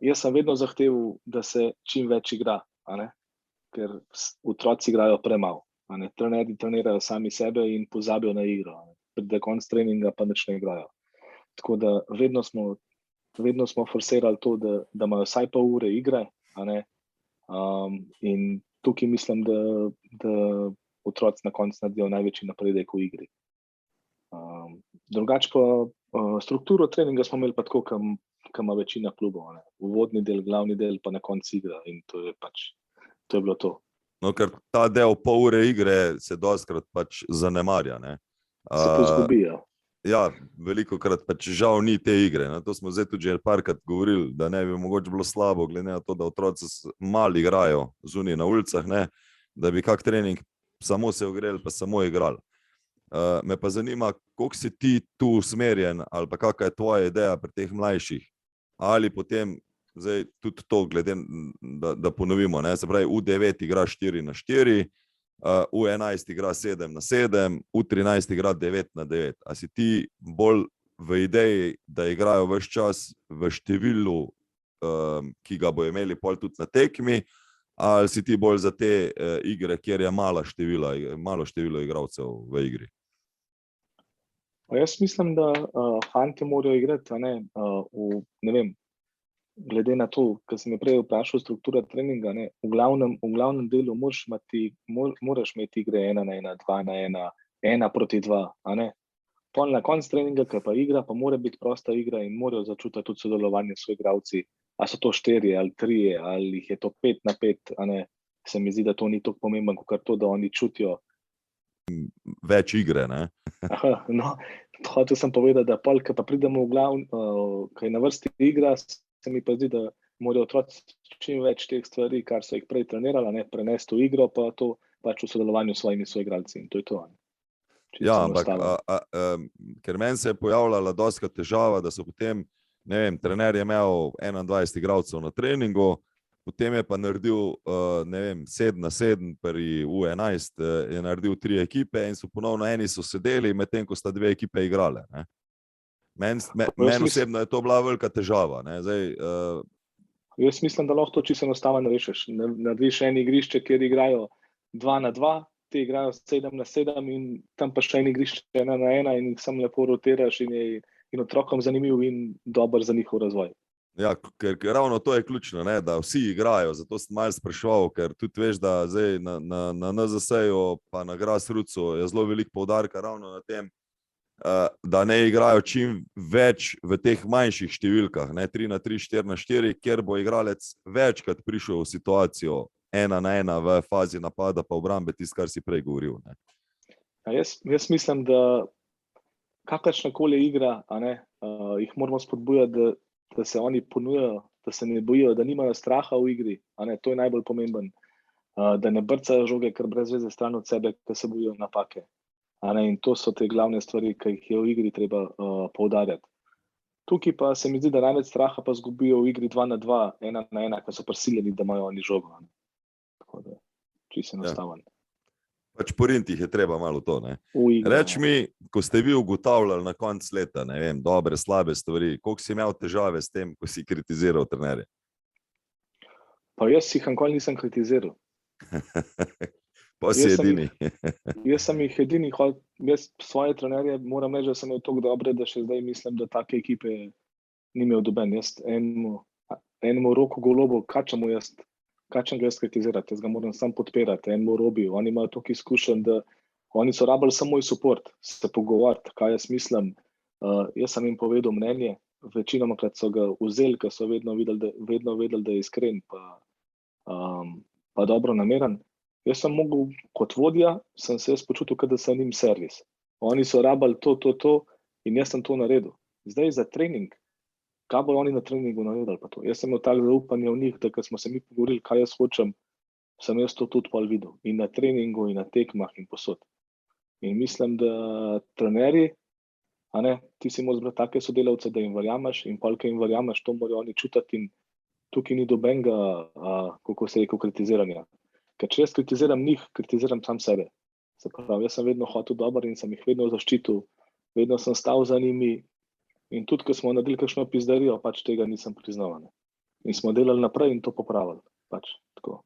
Jaz sem vedno zahteval, da se čim več igra, ker otroci igrajo premalo. Trenerji trenirajo sami sebe in pozabijo na igro. Pride konec treninga pa nič ne igrajo. Tako da vedno smo forsirali to, da imajo vsaj pol ure igre, in tukaj mislim, da otroci na koncu naredijo največji napredek v igri. Drugače pa strukturo treninga smo imeli pa tako, kam ima večina klubov. Uvodni del, glavni del, pa na koncu igra in to je bilo to. No, ker ta del pol ure igre se dostikrat pač zanemarja, ne? Se pozgubijo. Ja, velikokrat pač žal ni te igre. To smo zdaj tudi že parkrat govorili, da ne bi mogoče bilo slabo, glede na to, da otroci malo igrajo zunaj na ulicah, ne, da bi kak trening samo se ogreli, pa samo igrali. Me pa zanima, koliko si ti tu usmerjen, ali pa kakva je tvoja ideja pri teh mlajših, ali potem zdaj tudi to, glede, da ponovimo, ne, se pravi, U9 igra 4-4, U11 igra 7-7, U13 igra 9-9. A si ti bolj v ideji, da igrajo ves čas v številu, ki ga bo imeli pol tudi na tekmi, ali si ti bolj za te igre, kjer je malo število igralcev v igri? Jaz mislim, da fantje morajo igrati, ne vem, glede na to, kar sem je prej vprašal, struktura treninga, v glavnem delu moraš imeti igre 1-1, 2-1, 1-2, Pol na koncu treninga, ki pa igra, pa mora biti prosta igra in morajo začutiti tudi sodelovanje s soigralci. A so to 4 ali 3, ali jih je to 5-5, se mi zdi, da to ni tako pomembno, kot to, da oni čutijo. Več igre, ne? Hotel sem povedati, da pol, ko pa pridemo ko je na vrsti igra, se mi pa zdi, da morajo otroci čim več teh stvari, kar so jih prej trenirali, prenesti v igro, pa to pač v sodelovanju s svojimi soigralci in to je to. Ja, ampak ker meni se je pojavljala dostikrat težava, da so potem, ne vem, trener je imel 21 igralcev na treningu, potem je pa naredil, ne vem, 7-7 pri U11, je naredil 3 ekipe in so ponovno eni so sedeli, medtem ko sta 2 ekipe igrale, ne. Meni osebno je to bila velika težava, ne, zdaj. Jaz mislim, da lahko to čisto enostavno rešiš. Narediš eno igrišče, kjer igrajo 2-2, ti igrajo 7-7 in tam pa še eno igrišče 1-1 in jih samo lepo rotiraš in otrokom zanimiv in dober za njihov razvoj. Ja, ker ravno to je ključno, ne, da vsi igrajo, zato sem malo spraševal, ker tudi veš, da zdaj na NZS-ju pa na Grassrootsu je zelo veliko poudarka ravno na tem, da ne igrajo čim več v teh manjših številkah, 3-3, 4-4, kjer bo igralec večkrat prišel v situacijo 1-1 v fazi napada pa obrambe, tisto, kar si prej govoril. Jaz mislim, da kakršnakoli igra, jih moramo spodbujati, da se oni ponujajo, da se ne bojijo, da nimajo straha v igri, to je najbolj pomemben, da ne brcajo žoge kar brez veze stran od sebe, da se bojijo napake. In to so te glavne stvari, ki jih je v igri treba poudarjati. Tukaj pa se mi zdi, da največ straha pa zgubijo v igri 2-2, 1-1, ko so prisiljeni, da imajo oni žogo. Tako da, čisto enostaven. Pač poriniti jih je treba malo to, ne. Reč mi, ko ste vi ugotavljali na koncu leta, ne vem, dobre, slabe stvari, koliko si imel težave s tem, ko si kritiziral trenerje? Pa jaz jih nikoli nisem kritiziral. Pa si edini. Jaz sem jih edini, jaz svoje trenerje moram reči, da sem imel toliko dobre, da še zdaj mislim, da take ekipe ni imel doben. Jaz enemu Roku Golobu, kačem ga jaz kritizirati, jaz ga moram sam podpirati, enemu Robiju, oni imajo toliko izkušenj, da oni so rabili samo moj support, se pogovarjati, kaj jaz mislim. Jaz sem jim povedal mnenje, večinoma krat so ga vzeli, ker so vedno vedeli, da je iskren pa dobro nameren. Jaz sem mogel, kot vodja, sem se jaz počutil, kot da sem njim servis. Oni so rabili to in jaz sem to naredil. Zdaj za trening, kaj bodo oni na treningu naredili pa to? Jaz sem imel tako zaupanje v njih, da ko smo se mi pogovorili, kaj jaz hočem, sem jaz to tudi pol videl. In na treningu, in na tekmah, in posod. In mislim, da trenerji, ti si moraš brati take sodelavce, da jim verjameš, in pol, ko jim verjameš, to morajo oni čutiti, in tukaj ni dobenega, kako se rekel, kritiziranja. Ker če jaz kritiziram njih, kritiziram sam sebe. Se pravi, jaz sem vedno hotel dober in sem jih vedno zaščitil, vedno sem stal za njimi in tudi, ko smo naredili kakšno pizdarijo, pač tega nisem priznal. In smo delali naprej in to popravili. Pač, tako.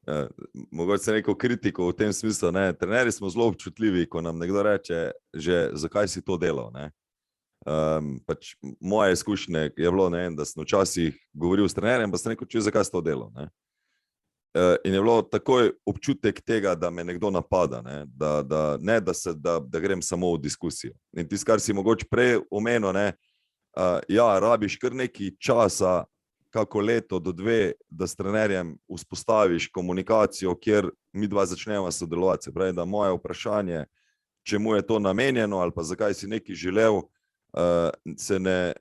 Mogoče se neko kritiko v tem smislu, trenerji smo zelo občutljivi, ko nam nekdo reče, že zakaj si to delal. Pač moje izkušnje je bilo, da sem včasih govoril s trenerjem, pa sem rekel, zakaj si to delal. In je bilo takoj občutek tega, da me nekdo napada, da grem samo v diskusijo. In tisto, kar si mogoče prej omenil, rabiš kar nekaj časa, kako leto do 2, da s trenerjem vzpostaviš komunikacijo, kjer mi dva začnemo sodelovati. Se pravi, da moje vprašanje, čemu je to namenjeno ali pa zakaj si nekaj želel, se ne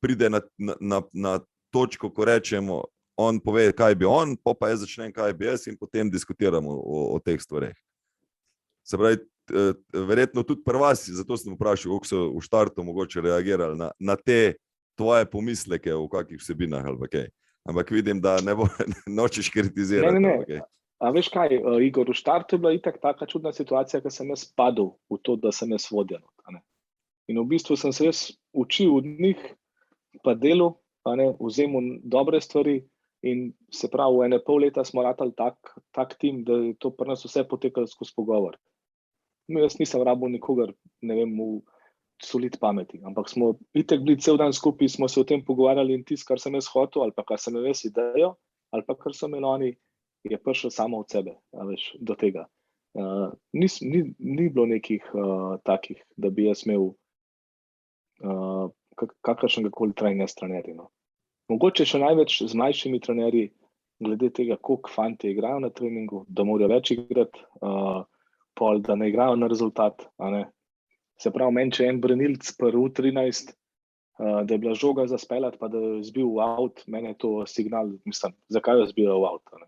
pride na točko, ko rečemo, on pove, kaj bi on, pa jaz začnem, kaj bi jaz in potem diskutiramo o teh stvareh. Se pravi, verjetno tudi pri vas, zato sem vprašal, kako so v štartu mogoče reagirali na te tvoje pomisleke v kakih vsebinah ali kaj. Ampak vidim, da ne nočeš kritizirati. Ne. A veš kaj, Igor, v štartu je bila itak taka čudna situacija, ker sem jaz padel v to, da sem jaz vodja. In v bistvu sem se jaz učil od njih, pa delu, vzemal dobre stvari. In se pravi, v 1,5 leta smo ratali tak tim, da je to pri nas vse potekalo skozi pogovor. Jaz nisem rabil nikogar, v solid pameti, ampak smo itek bili cel dan skupaj, smo se o tem pogovarjali in tisto, kar sem jaz hotel, ali pa kar sem jaz idejo, ali pa kar so imeli oni, je prišlo samo od sebe, do tega. Ni bilo nekih takih, da bi jaz imel kakršnega koli trenja s trenerji. Mogoče še največ z mlajšimi trenerji, glede tega, koliko fanti igrajo na treningu, da morajo več igrati, da ne igrajo na rezultat. Se pravi, meni, če en branilc pri U13, da je bila žoga za speljati, pa da je zbil v avt, meni je to signal, mislim, zakaj jo zbijo v avt.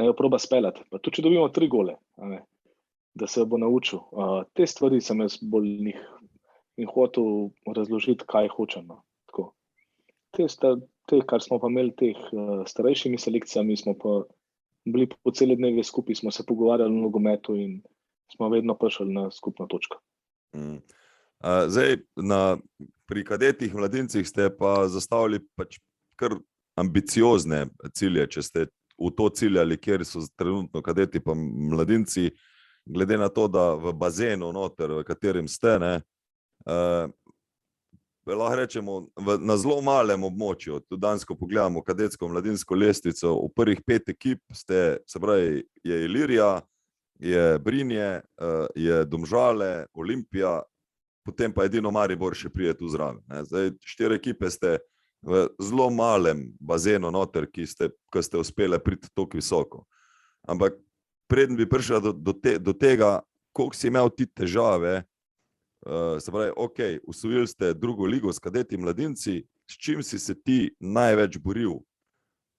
Ne jo proba speljati. Pa tudi, če dobimo 3 gole, da se bo naučil. Te stvari sem jaz bolj njih in hotel razložiti, kaj hočem. Tako. Te, kar smo pa imeli teh starejšimi selekcijami, smo pa bili po cele dneve skupaj, smo se pogovarjali o nogometu in smo vedno prišli na skupno točko. Zdaj, pri kadetih mladincih ste pa zastavili pač kar ambiciozne cilje, če ste v to ciljali, kjer so trenutno kadeti pa mladinci, glede na to, da v bazenu noter, v katerem ste, lahko rečemo, na zelo malem območju, tudi danes, ko pogledamo kadetsko mladinsko lestvico, v prvih 5 ekip ste, se pravi, je Ilirija, je Brinje, je Domžale, Olimpija, potem pa edino Maribor še pride tu zraven. Zdaj, 4 ekipe ste v zelo malem bazenu noter, ki ste uspeli priti toliko visoko. Ampak preden bi prišla do tega, koliko si imel ti težave, se pravi, osvojili ste 2. ligo s kadeti mladinci, s čim si se ti največ boril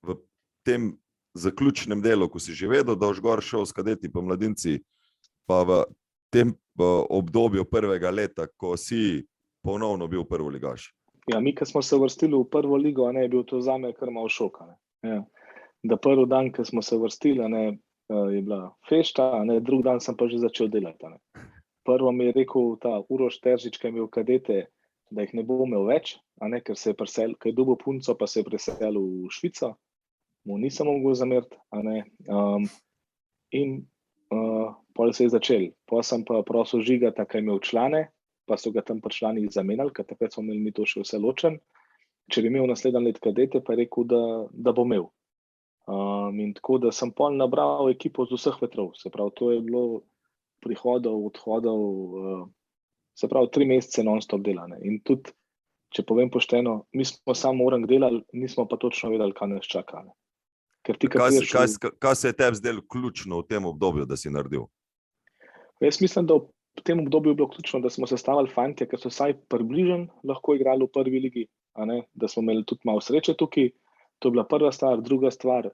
v tem zaključnem delu, ko si že vedel, da boš gor šel s kadeti pa mladinci, pa v tem obdobju prvega leta, ko si ponovno bil prvoligaš? Ja, mi, ko smo se vrstili v 1. ligo, je bil to zame kar malo šok. Da prvi dan, ko smo se vrstili, je bila fešta, drugi dan sem pa že začel delati. Prvo mi je rekel ta Uroš Teržič, ki je imel kadete, da jih ne bo imel več, ker je dobil punco, pa se je preselil v Švico. mu nisem mogel zameriti, a ne. In pol se je začel. Pol sem pa prosil Žiga, ki je imel člane, pa so ga tam pri članih zamenjali, ker takrat smo imeli mi to še vse ločen. Če bi imel naslednji let kadete, pa je rekel, da bo imel. In tako, da sem pol nabral ekipo z vseh vetrov. Se pravi, to je bilo prihodov, odhodov, se pravi, 3 mesece non-stop delane. In tudi, če povem pošteno, mi smo samo orang delali, nismo pa točno vedeli, kaj nas čaka. Ne. Ker ti, Kaj se je tebi zdelo ključno v tem obdobju, da si naredil? Jaz mislim, da v tem obdobju je bilo ključno, da smo sestavili fantje, ki so vsaj približno lahko igrali v prvi ligi, a ne? Da smo imeli tudi malo sreče tukaj. To je bila prva stvar. Druga stvar,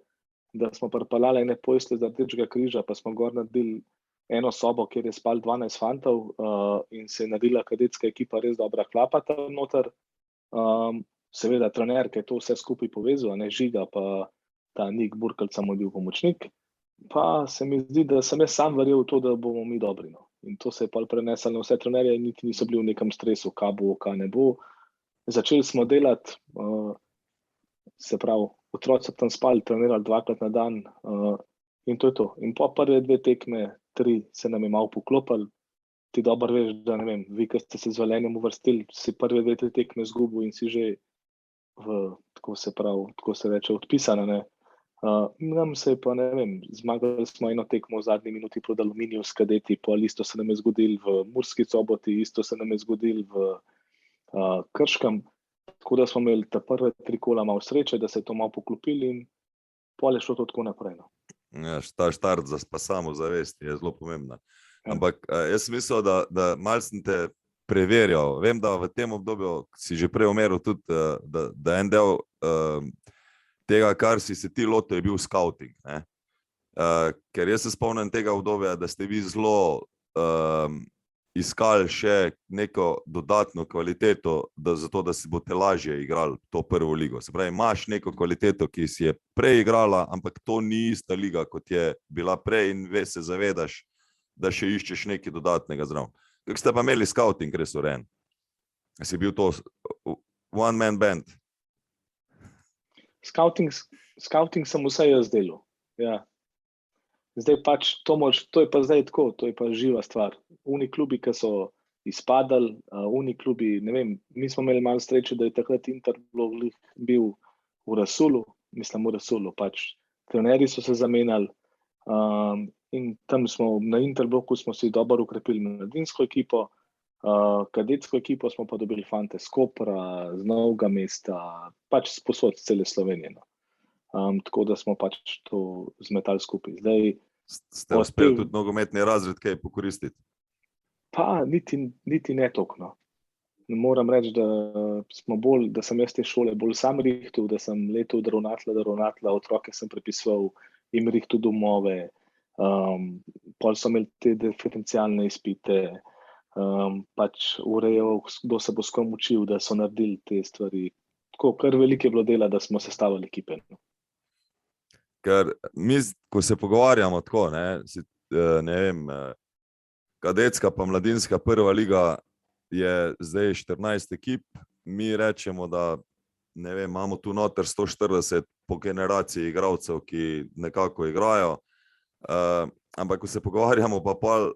da smo pripeljali ene postelje z Rdečega križa, pa smo gor naredili eno sobo, kjer je spal 12 fantov, in se je naredila kadetska ekipa res dobra klapa tam noter. Seveda trener, ki je to vse skupaj povezal, a ne, Žiga, pa ta Nik Burkelj samo je bil pomočnik. Pa se mi zdi, da sem jaz sam verjel v to, da bomo mi dobri. No. In to se je pa preneslo na vse trenerje, niti niso bili v nekem stresu, kaj bo, kaj ne bo. Začeli smo delati, se pravi, otroci so tam spali, trenirali 2-krat na dan, in to je to. In po prve 2 tekme, 3 se nam je malo poklopili. Ti dobro veš, da ne vem, vi, ki ste se z Velenjem uvrstili, si prve 2 tekme izgubil in si že tako se reče, odpisana, ne. Nam se je pa, ne vem, zmagali smo eno tekmo v zadnji minuti proti Aluminiju s kadeti, pol isto se nam je zgodilo v Murski Soboti, isto se nam je zgodilo v Krškem, tako da smo imeli ta prve 3 kola malo sreče, da se je to malo poklopili in pol je šlo to tako naprej. No. Ja, ta štart za samozavest je zelo pomembna. Ampak jaz mislil, da malo sem te preverjal. Vem, da v tem obdobju si že prej omenil tudi, da en del tega, kar si se ti lotil, je bil scouting. Ne? Ker jaz se spomnim tega obdobja, da ste vi zelo iskali še neko dodatno kvaliteto, zato da si boste lažje igrali to prvo ligo. Se pravi, imaš neko kvaliteto, ki si je prej igrala, ampak to ni ista liga, kot je bila prej in se zavedaš, da še iščeš nekaj dodatnega zraven. Kako ste pa imeli scouting res urejen? Si bil to one-man band? Scouting sem vse jaz delal. Ja. Zdaj pač, to je pa zdaj tako, to je pa živa stvar. Uni klubi, ki so izpadali, uni klubi, ne vem, mi smo imeli malo sreče, da je takrat Interblog bil v Rasulu, pač trenerji so se zamenjali, in tam smo na Interbloku smo si dobro ukrepili mladinsko ekipo, kadetsko ekipo smo pa dobili fante z Kopra, z Novega mesta, pač sposod cele Slovenije. Tako da smo pač to zmetali skupaj. Zdaj, ste uspeli tudi nogometni razred kaj pokoristiti? Pa niti ne toliko. No. Moram reči, da sem jaz te šole bolj sam rihtal, da sem letel od ravnatelja do ravnatelja, otroke sem prepisoval, jim rihtal domove, pol so imeli te diferencialne izpite, pač urejal, kdo se bo s kom učil, da so naredili te stvari. Tako, kar veliko je bilo dela, da smo sestavili ekipe. No. Ker mi, ko se pogovarjamo tako, ne vem, kadetska pa mladinska prva liga je zdaj 14 ekip, mi rečemo, da ne vem, imamo tu noter 140 po generaciji igralcev, ki nekako igrajo, ampak ko se pogovarjamo pa pol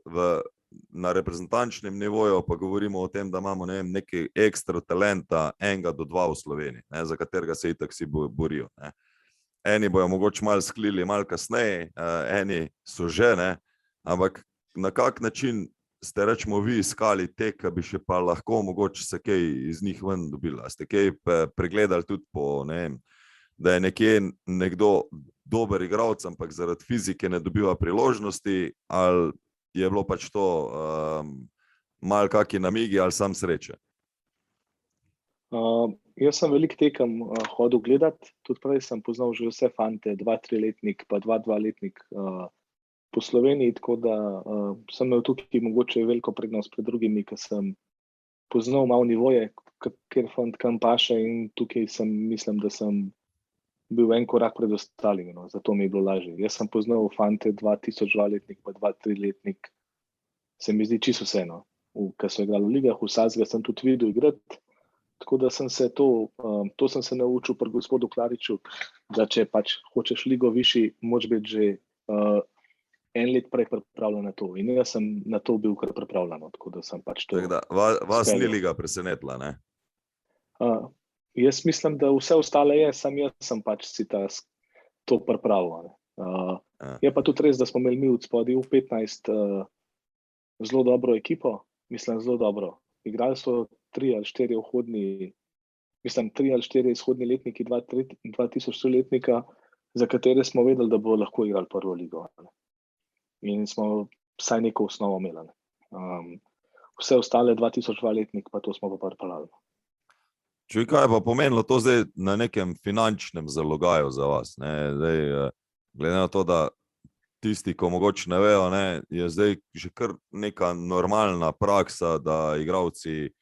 na reprezentančnem nivoju, pa govorimo o tem, da imamo ne vem, nekaj ekstra talenta, 1 do 2 v Sloveniji, ne, za katerega se itak si borijo. Ne. Eni bojo mogoče malo sklili, malo kasneje, eni so že, ne, ampak na kak način ste, rečemo, vi iskali te, ki bi še pa lahko mogoče se kaj iz njih ven dobili? Ste kaj pregledali tudi po, ne vem, da je nekje nekdo dober igralec, ampak zaradi fizike ne dobiva priložnosti, ali je bilo pač to malo kaki namigi ali sam sreče? Jaz sem veliko tekem hodil gledati, tudi prej sem poznal že vse fante, 2-3-letnik pa 2-2-letnik po Sloveniji, tako da sem imel tukaj mogoče veliko prednost pred drugimi, ker sem poznal malo nivoje, ker fant kam paše, in tukaj mislim, da sem bil en korak pred ostalimi, no, zato mi je bilo lažje. Jaz sem poznal fante 2002-letnik pa 2-3-letnik, se mi zdi čisto vseeno, ker so igrali v ligah, vsakega sem tudi videl igrati, Tako da sem se to sem se naučil pri gospodu Klariču, da če pač hočeš ligo višji, moraš biti že en let prej pripravljen na to. In jaz sem na to bil kar pripravljen, tako da sem pač to. Tako da, vas ni liga presenetila, ne? Jaz mislim, da vse ostale je, sam jaz sem pač si to pripravil. Je pa tudi res, da smo imeli mi od spodaj v 15 zelo dobro ekipo, mislim zelo dobro. Igrali so 3 ali 4 vhodni, mislim 3 ali 4 izhodni letniki, 2003 letnika, za katere smo vedeli, da bo lahko igrali prvo ligo. In smo vsaj neko osnovo imeli. Vse ostale 2002 letnik, pa to smo pa pripeljali. Čuj, kaj pa pomenilo to zdaj na nekem finančnem zalogaju za vas? Ne? Zdaj, glede na to, da tisti, ko mogoče ne vejo, ne, je zdaj že kar neka normalna praksa, da igralci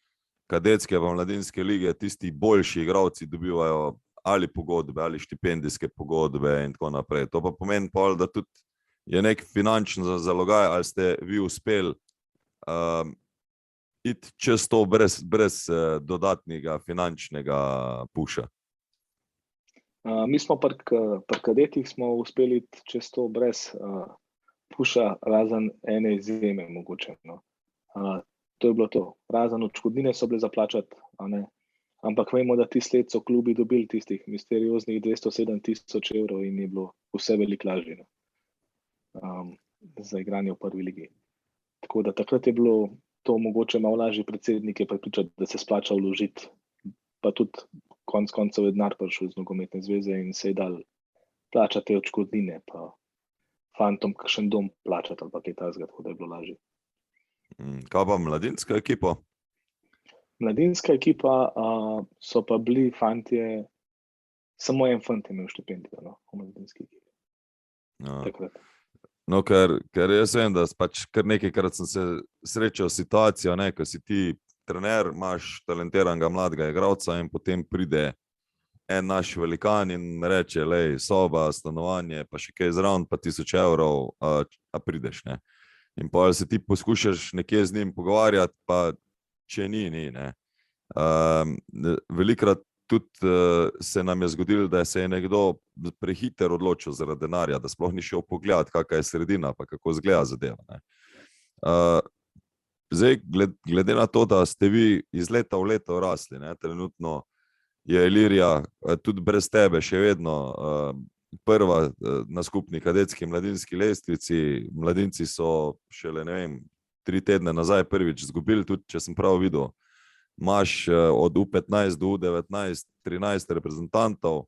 kadetske pa mladinske lige, tisti boljši igralci dobivajo ali pogodbe, ali štipendijske pogodbe in tako naprej. To pa pomeni, da tudi je nek finančni zalogaj, ali ste vi uspeli iti čez to brez dodatnega finančnega puša? Mi smo pri kadetih smo uspeli iti čez to brez puša, razen ene izjeme mogoče. No. To je bilo to. Razen odškodnine so bile zaplačati, ampak vemo, da tisti let so klubi dobili tistih misterioznih 207 000 evrov in je bilo vse veliko lažje za igranje v prvi ligi. Tako da takrat je bilo to mogoče malo lažje predsednike prepričati, da se splača vložiti, pa tudi konec koncev je denar prišel iz nogometne zveze in se je dal plačati odškodnine, pa fantom kakšen dom plačati ali pa kaj takega, tako da je bilo lažje. Kaj pa mladinska ekipa? Mladinska ekipa so pa bili fantje, samo en fant je imel štipendijo v mladinski ekipi. Takrat. No, ker jaz vem, da pač kar nekajkrat sem se srečal situacijo, ne, ko si ti trener, imaš talentiranega mladega igralca in potem pride en naš velikan in reče, lej, soba, stanovanje, pa še kaj zraven, pa 1000 evrov, a prideš, ne. In pa se ti poskušaš nekje z njim pogovarjati, pa če ni, ne. Velikrat tudi se nam je zgodilo, da se je nekdo prehiter odločil zaradi denarja, da sploh ni šel pogledati, kakva je sredina, pa kako izgleda zadeva, ne. Zdaj, glede na to, da ste vi iz leta v leto rasli, ne, trenutno je Ilirija tudi brez tebe še vedno prva na skupni kadetski mladinski lestvici. Mladinci so šele, 3 tedne nazaj prvič izgubili, tudi če sem prav videl. Imaš od U15 do U19 13 reprezentantov.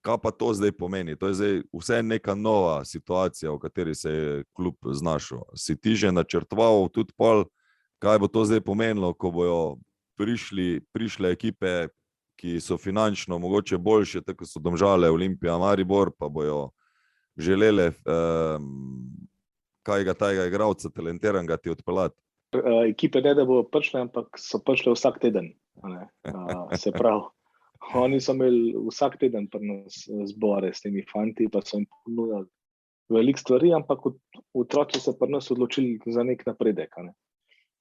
Kaj pa to zdaj pomeni? To je zdaj vse neka nova situacija, v kateri se je klub znašel. Si ti že načrtoval tudi pol, kaj bo to zdaj pomenilo, ko bojo prišle ekipe, ki so finančno mogoče boljše, tako so Domžale, Olimpija, Maribor, pa bojo želele tajega igralca talentiranega ti odpeljati? Ekipe ne, da bo prišle, ampak so prišle vsak teden. Se pravi, oni so imeli vsak teden pri nas zbore s temi fanti, pa so jim ponudili veliko stvari, ampak otroci so pri nas odločili za nek napredek.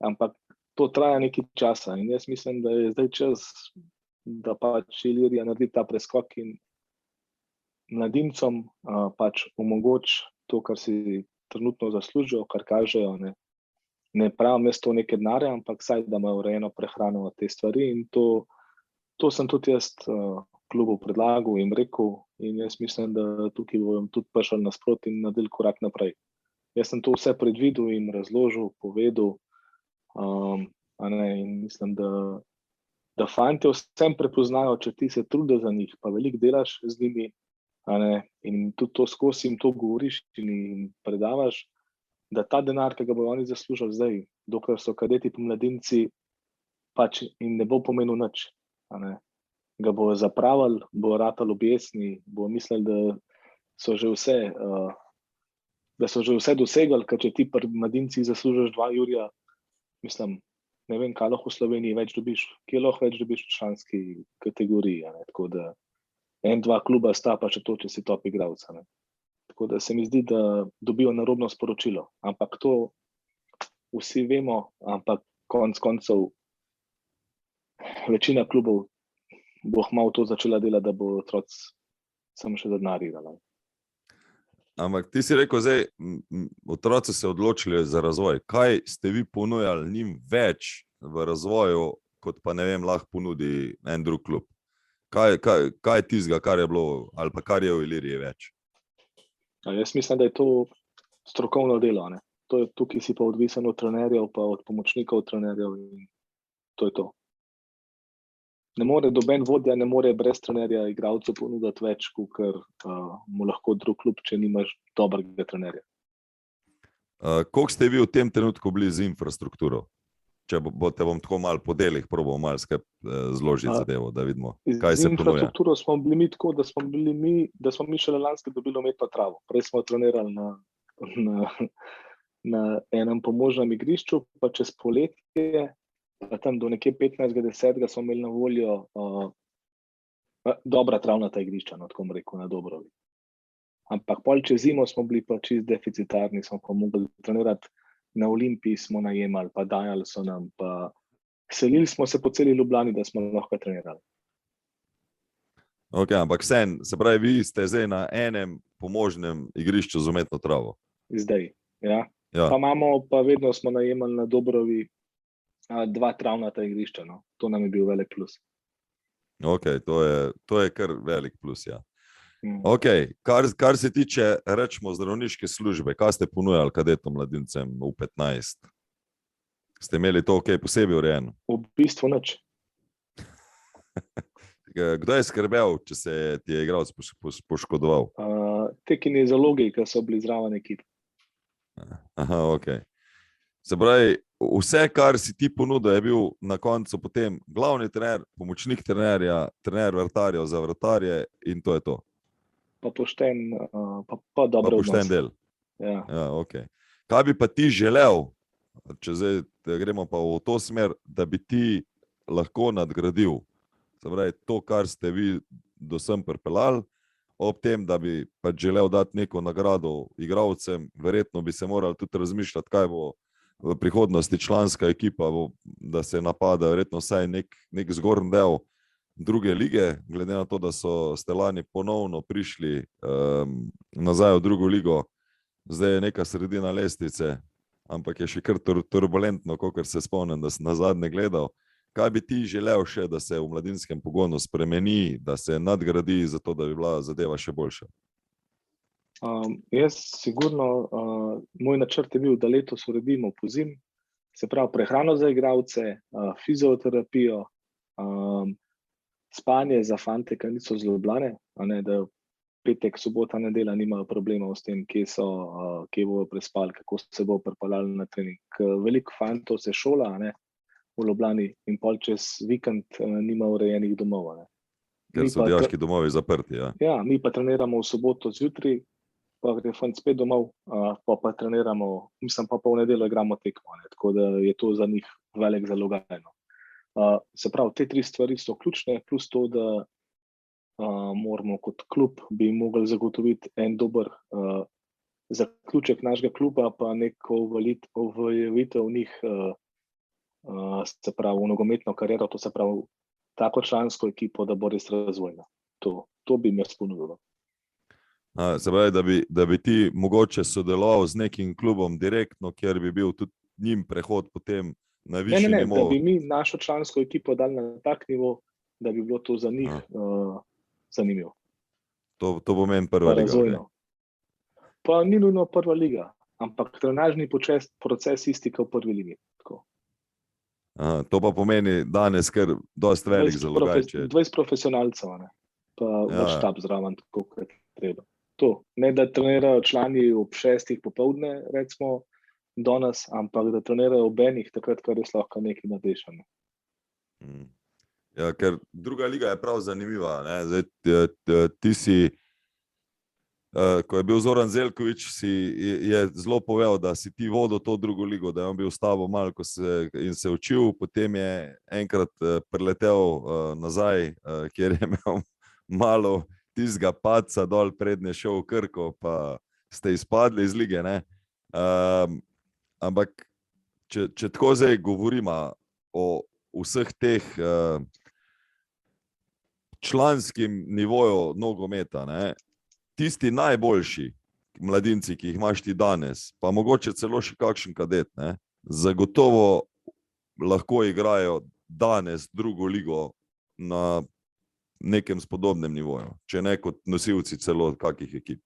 Ampak to traja nekaj časa in jaz mislim, da je zdaj čas, da pač Ilirija naredi ta preskok in mladincom pač omogoči to, kar si trenutno zaslužijo, kar kažejo. Ne pravim jaz to neke denarja, ampak vsaj, da imajo urejeno prehrano te stvari in to sem tudi jaz klubu predlagal in rekel in jaz mislim, da tukaj bom tudi prišel nasproti in naredil korak naprej. Jaz sem to vse predvidel in razložil, povedal in mislim, da fantje vsem prepoznajo, če ti se trudiš za njih, pa veliko delaš z njimi in tudi to skozi jim to govoriš in jim predavaš, da ta denar, ki ga bodo oni zaslužili zdaj, dokler so kadeti pa mladinci, pač in ne bo pomenil nič. Ga bo zapravili, bo ratali objesni, bo mislili, da so že vse dosegli, ker če ti pri mladinci zaslužiš 2 jurja, mislim, ne vem, kaj lahko v Sloveniji več dobiš, kje lahko več dobiš v članski kategoriji. Tako da 1-2 kluba sta pa še to, če si top igralec. Tako da se mi zdi, da dobijo narobno sporočilo. Ampak to vsi vemo, ampak konec koncev večina klubov bo malo to začela delati, da bo otroci samo še za denar igrali. Ampak ti si rekel, zdaj, otroci se odločili za razvoj. Kaj ste vi ponujali njim več v razvoju, kot pa ne vem, lahko ponudi en drug klub? Kaj je tizga, kar je bilo, ali pa kar je v Iliriji več? Jaz mislim, da je to strokovno delo. Ne? To je tukaj si pa odvisen od trenerjev, pa od pomočnikov trenerjev in to je to. Ne more doben vodja, ne more brez trenerja igralcu ponuditi več, kot mu lahko drug klub, če nimaš dobrega trenerja. Koliko ste vi v tem trenutku bili z infrastrukturo? Če boste bom tako malo po delih probal malo zložiti zadevo, da vidimo, kaj se ponuja. Z infrastrukturo smo bili mi tako, da smo mi šele lansko dobili umetno travo. Prej smo trenirali na enem pomožnem igrišču, pa čez poletje, pa tam do nekje 15.10. smo imeli na voljo dobra travnata igrišča, no, tako bom rekel, na Dobrovi. Ampak pol čez zimo smo bili pa čist deficitarni, smo pa mogli trenirati na Olimpiji, smo najemali, pa dajali so nam, pa selili smo se po celi Ljubljani, da smo lahko trenirali. Ok, ampak se pravi, vi ste zdaj na enem pomožnem igrišču z umetno travo? Zdaj, ja. Ja. Pa vedno smo najemali na Dobrovi 2 travnata igrišča, no. To nam je bil velik plus. Ok, to je kar velik plus, ja. Ok, kar se tiče, rečemo, zdravniške službe, kaj ste ponujali kadetom, mladincem v 15? Ste imeli to ok posebej urejeno? V bistvu nič. Kdo je skrbel, če se ti je igralec poškodoval? Te kinezologi, ki so bili zraven ekipe. Aha, ok. Se pravi, vse, kar si ti ponudil, je bil na koncu potem glavni trener, pomočnik trenerja, trener vratarjev za vratarje in to je to. Pa pošten, pa dobro odnos. Pa pošten del. Ja. Ja, ok. Kaj bi pa ti želel, če zdaj gremo pa v to smer, da bi ti lahko nadgradil? Se pravi, to, kar ste vi do sem pripeljali, ob tem, da bi pa želel dati neko nagrado igralcem, verjetno bi se morali tudi razmišljati, kaj bo v prihodnosti članska ekipa, da se napada verjetno vsaj nek zgornji del druge lige, glede na to, da ste lani ponovno prišli nazaj v drugo ligo. Zdaj je neka sredina lestvice, ampak je še kar turbulentno, kakor se spomnim, da sem nazadnje gledal. Kaj bi ti želel še, da se v mladinskem pogonu spremeni, da se nadgradi, zato da bi bila zadeva še boljša? Jaz sigurno, moj načrt je bil, da letos uredimo pozim, se pravi prehrano za igralce, fizioterapijo, spanje za fante, ki niso z Ljubljane, da petek, sobota, nedelja nimajo problemov s tem, kje bodo prespali, kako se bodo pripeljali na trening. Veliko fantov se šola v Ljubljani in pol čez vikend nima urejenih domov. Ker so dijaški domovi zaprti, ja. Ja, mi pa treniramo v soboto zjutraj, pa gre fant spet domov, pa treniramo, mislim pa v nedeljo igramo tekmo, tako da je to za njih velik zalogajno. Se pravi, te 3 stvari so ključne, plus to, da moramo kot klub bi mogli zagotoviti en dober zaključek našega kluba, pa neko uveljavitev njih, se pravi, v nogometno kariero, to se pravi, tako člansko ekipo, da bo res razvojna. To bi mi jaz ponudilo. Se pravi, da bi ti mogoče sodeloval z nekim klubom direktno, kjer bi bil tudi njim prehod potem na višji nivo? Da bi mi našo člansko ekipo dali na tak nivo, da bi bilo to za njih zanimivo. To pomeni prva liga. Razvojno. Pa ni nujno prva liga, ampak trenažni proces isti kot v prvi ligi. To pa pomeni danes kar dosti velik zalogaj. 20 profesionalcev, pa štab zraven, tako kot je treba. To, ne da trenirajo člani ob 6 popoldne, recimo, do nas, ampak da trenirajo ob enih, takrat, kar res lahko nekaj narediš. Ja, ker druga liga je prav zanimiva. Zdaj, ti si, ko je bil Zoran Zeljković, je zelo povedal, da si ti vodil to drugo ligo, da je on bil s tabo malo in se učil, potem je enkrat priletel nazaj, kjer je imel malo tistega padca dol, prednje šel v Krko, pa ste izpadli iz lige. Ampak, če tako zdaj govorimo o vseh teh članskim nivoju nogometa, ne, tisti najboljši mladinci, ki jih imaš ti danes, pa mogoče celo še kakšen kadet, ne, zagotovo lahko igrajo danes drugo ligo na nekem spodobnem nivoju, če ne kot nosilci celo kakih ekip.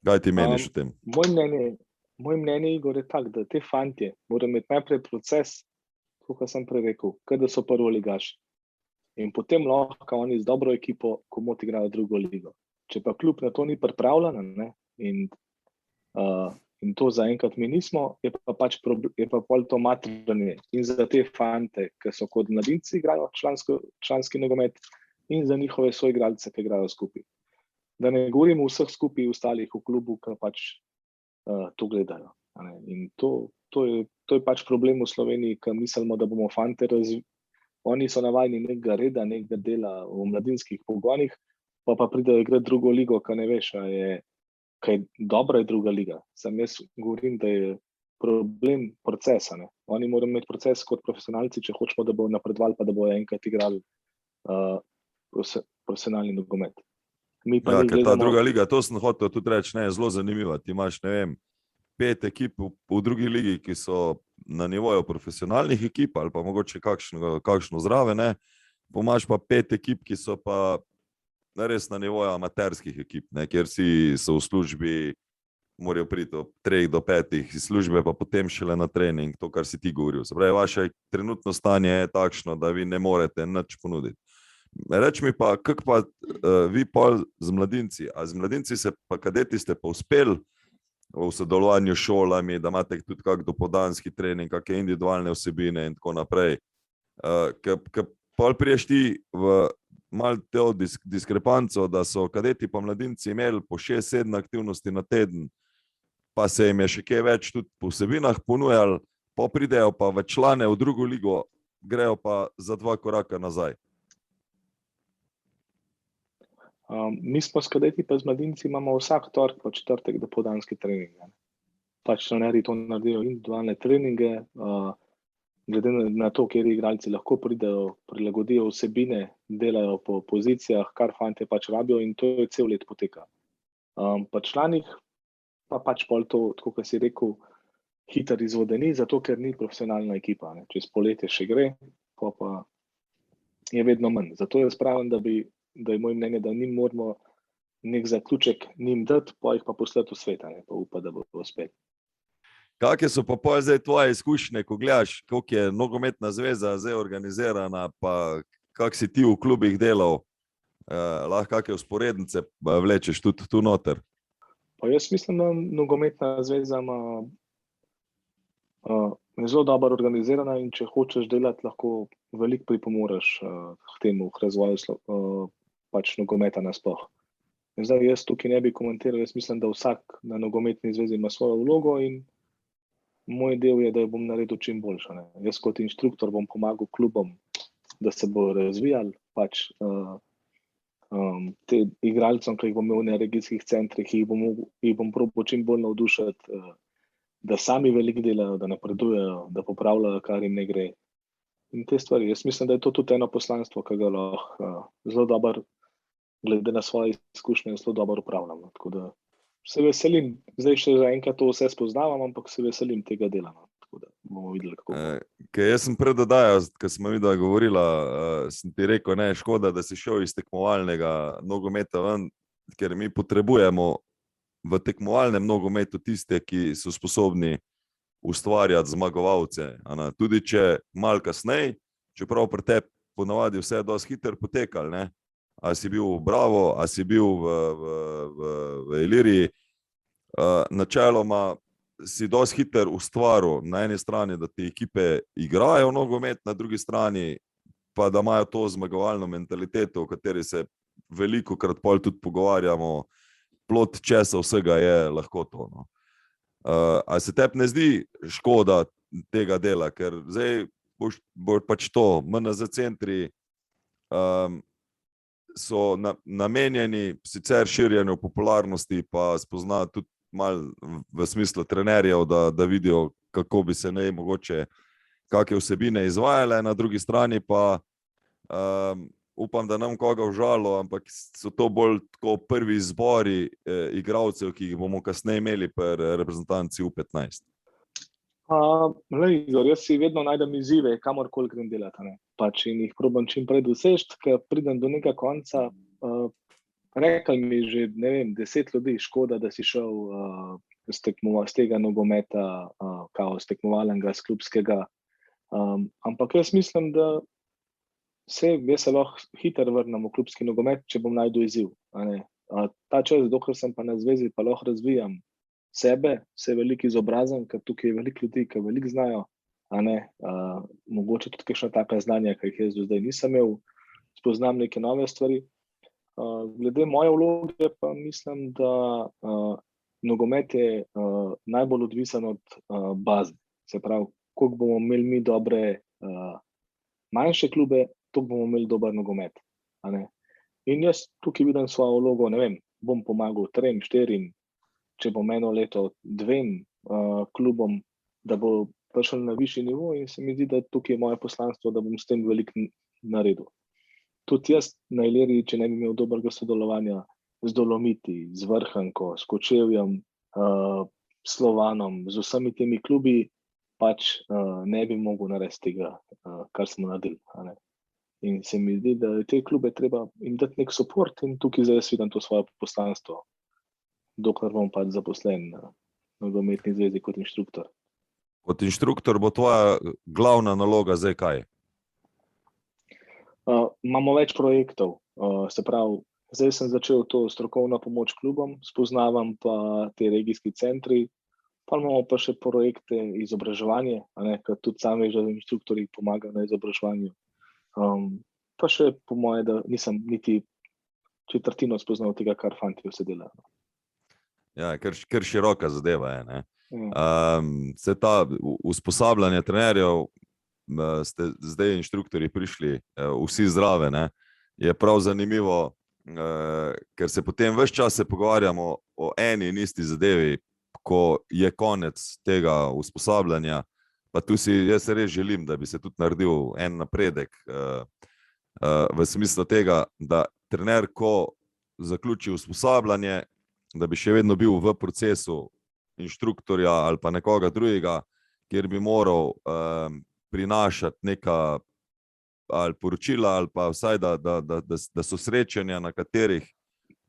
Kaj ti meniš o tem? Moje mnenje, Igor, je tak, da te fantje morajo imeti najprej proces, kot sem prej rekel, da so prvoligaši. In potem lahko oni z dobro ekipo komot igrajo drugo ligo. Če pa klub na to ni pripravljen, ne, in to zaenkrat mi nismo, je pa pol to matranje in za te fante, ki so kot mladinci igrajo članski nogomet, in za njihove soigralce, ki igrajo skupaj. Da ne govorimo vseh skupaj ostalih v klubu, ki pač to gledajo. Ne. In to je pač problem v Sloveniji, ki mislimo, da bomo fante oni so navajeni nekega reda, nekega dela v mladinskih pogonih, pa pridejo igrati drugo ligo, ki ne veš, kaj dobra je druga liga. Sam jaz govorim, da je problem procesa. Ne. Oni morajo imeti proces kot profesionalci, če hočemo, da bodo napredovali, pa da bodo enkrat igrali profesionalni nogomet. Ja, ker ta druga liga, to sem hotel tudi reči, ne, je zelo zanimiva. Ti imaš, ne vem, 5 ekip v drugi ligi, ki so na nivoju profesionalnih ekip ali pa mogoče kakšno zraven, ne. Imaš pa 5 ekip, ki so pa res na nivoju amaterskih ekip, ne, kjer so v službi, morajo priti od 3 do 5 iz službe, pa potem šele na trening, to, kar si ti govoril. Se pravi, vaše trenutno stanje je takšno, da vi ne morete nič ponuditi. Reč mi pa, kako pa vi pol z mladinci? A z mladinci pa kadeti ste pa uspeli v sodelovanju s šolami, da imate tudi kak dopoldanski trening, kakšne individualne vsebine in tako naprej. Ker pol priješ ti v malo to diskrepanco, da so kadeti pa mladinci imeli po 6-7 aktivnosti na teden, pa se jim je še kaj več tudi po vsebinah ponujali, pa pridejo pa v člane v drugo ligo, grejo pa za 2 koraka nazaj. Mi smo s kadeti pa z mladinci imamo vsak torek pa četrtek dopoldanski trening. Pač trenerji to naredijo individualne treninge, glede na to, kjer igralci lahko pridejo, prilagodijo vsebine, delajo po pozicijah, kar fantje pač rabijo, in to je cel let poteka. Pa članih pa pač pol to, tako kot si rekel, hiter izvodeni, zato ker ni profesionalna ekipa. Ne. Čez poletje še gre, pa je vedno manj. Zato jaz pravim, da je moje mnenje, da njim moramo nek zaključek njim dati, pa jih pa poslati v svet, pa upa, da bo uspeti. Kakšne so pa pol zdaj tvoje izkušnje, ko gledaš, koliko je nogometna zveza zdaj organizirana, pa kak si ti v klubih delal, lahko kakšne vzporednice vlečeš tudi tu noter? Pa jaz mislim, da nogometna zveza je zelo dobro organizirana, in če hočeš delati, lahko veliko pripomoreš k temu, k razvoju pač nogometa nasploh. Zdaj jaz tukaj ne bi komentiral, jaz mislim, da vsak na nogometni zvezi ima svojo vlogo, in moj del je, da jo bom naredil čim boljša. Ne. Jaz kot inštruktor bom pomagal klubom, da se bodo razvijali, pač te igralcem, ki jih bom imel na regijskih centrih, jih bom probal čim bolj navdušiti, da sami veliko delajo, da napredujejo, da popravljajo, kar jim ne gre. In te stvari. Jaz mislim, da je to tudi eno poslanstvo, ki ga lahko zelo dobro, glede na svoje izkušnje, zelo dobro upravljamo. Tako da se veselim. Zdaj še zaenkrat to vse spoznavam, ampak se veselim tega dela. Tako da bomo videli, kako bo. Jaz sem pred oddajo, ko smo vidva govorila, sem ti rekel, ne, škoda, da si šel iz tekmovalnega nogometa ven, ker mi potrebujemo v tekmovalnem nogometu tiste, ki so sposobni ustvarjati zmagovalce. Tudi če malo kasneje, čeprav pri tebi ponavadi vse je dosti hitro potekalo, ne? A si bil v Bravo, a si bil v Iliriji, načeloma si dosti hitro ustvaril na eni strani, da ti ekipe igrajo nogomet, na drugi strani pa da imajo to zmagovalno mentaliteto, o kateri se velikokrat pol tudi pogovarjamo, plod česa vsega je lahko to. No. A se tebi ne zdi škoda tega dela, ker zdaj bo pač to, MNZ centri so namenjeni sicer širjenju popularnosti, pa spozna tudi malo v smislu trenerjev, da vidijo, kako bi se mogoče kakšne vsebine izvajale, na drugi strani pa upam, da nam koga užalo, ampak so to bolj tako prvi izbori igralcev, ki jih bomo kasneje imeli pri reprezentanci U15. Igor, jaz si vedno najdem izzive, kamorkoli grem delati, ne. Pač in jih probam čim prej doseči, ker pridem do nekega konca. Rekli mi že, ne vem, 10 ljudi, škoda, da si šel z tega nogometa, z tekmovalnega, s klubskega. Ampak jaz mislim, da jaz se lahko hitro vrnem v klubski nogomet, če bom našel izziv. Ta čas, dokler sem pa na zvezi, pa lahko razvijam sebe, se veliko izobrazim, ker tukaj je veliko ljudi, ki veliko znajo, mogoče tudi kakšna taka znanja, ki jih jaz do zdaj nisem imel, spoznam neke nove stvari. Glede moje vloge pa mislim, da nogomet je najbolj odvisen od baze. Se pravi, koliko bomo imeli mi dobre manjše klube, toliko bomo imeli dober nogomet. In jaz tukaj vidim svojo vlogo, ne vem, bom pomagal 3, 4, če bom eno leto 2 klubom, da bo prišel na višji nivo, in se mi zdi, da tukaj je moje poslanstvo, da bom s tem veliko naredil. Tudi jaz na Iliriji, če ne bi imel dobrega sodelovanja z Dolomiti, z Vrhjanko, s Kočevjem, Slovanom, z vsemi temi klubi, pač ne bi mogel narediti tega, kar smo naredili. In se mi zdi, da te klube treba jim dati nek support, in tukaj zdaj jaz vidim to svoje poslanstvo, dokler bom pač zaposlen na nogometni zvezi kot inštruktor. Kot inštruktor bo tvoja glavna naloga zdaj kaj? Imamo več projektov, se pravi, zdaj sem začel to strokovno pomoč klubom, spoznavam pa te regijski centri, pa imamo pa še projekte izobraževanje, ker tudi sami že inštruktorji pomagajo na izobraževanju. Pa še po moje, da nisem niti četrtino spoznal tega, kar fantje vse delajo. Ja, kar široka zadeva je, ne. Se ta usposabljanje trenerjev, ste zdaj inštruktorji prišli vsi zdrave, ne, je prav zanimivo, ker se potem ves čas se pogovarjamo o eni in isti zadevi, ko je konec tega usposabljanja, pa tu si jaz res želim, da bi se tudi naredil en napredek v smislu tega, da trener, ko zaključi usposabljanje, da bi še vedno bil v procesu inštruktorja ali pa nekoga drugega, kjer bi moral prinašati neka ali poročila ali pa vsaj, da so srečanja, na katerih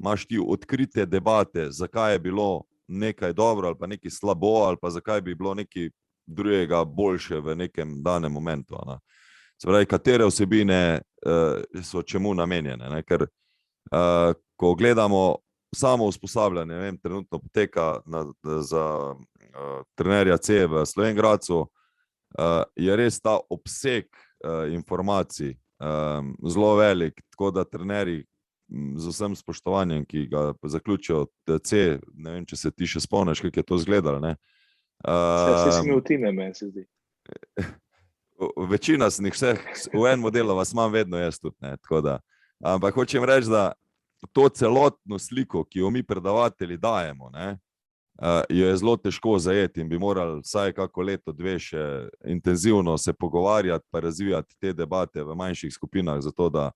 imaš ti odkrite debate, zakaj je bilo nekaj dobro ali pa nekaj slabo ali pa zakaj bi bilo nekaj drugega boljše v nekem danem momentu. Se pravi, katere vsebine so čemu namenjene, ne? Ker ko gledamo samo usposabljanje, vem, trenutno poteka za trenerja C v Slovenj Gradcu, je res ta obseg informacij zelo velik, tako da trenerji z vsem spoštovanjem, ki ga zaključijo C, ne vem, če se ti še spomniš, kako je to izgledalo, ne? Vse si imel time, meni se zdi. Večina sem jih vseh, v enem modelu vas imam vedno jaz tudi, ne, tako da. Ampak hočem reči, da to celotno sliko, ki jo mi predavatelji dajemo, ne, jo je zelo težko zajeti in bi morali vsaj kako leto, 2 še intenzivno se pogovarjati pa razvijati te debate v manjših skupinah, zato da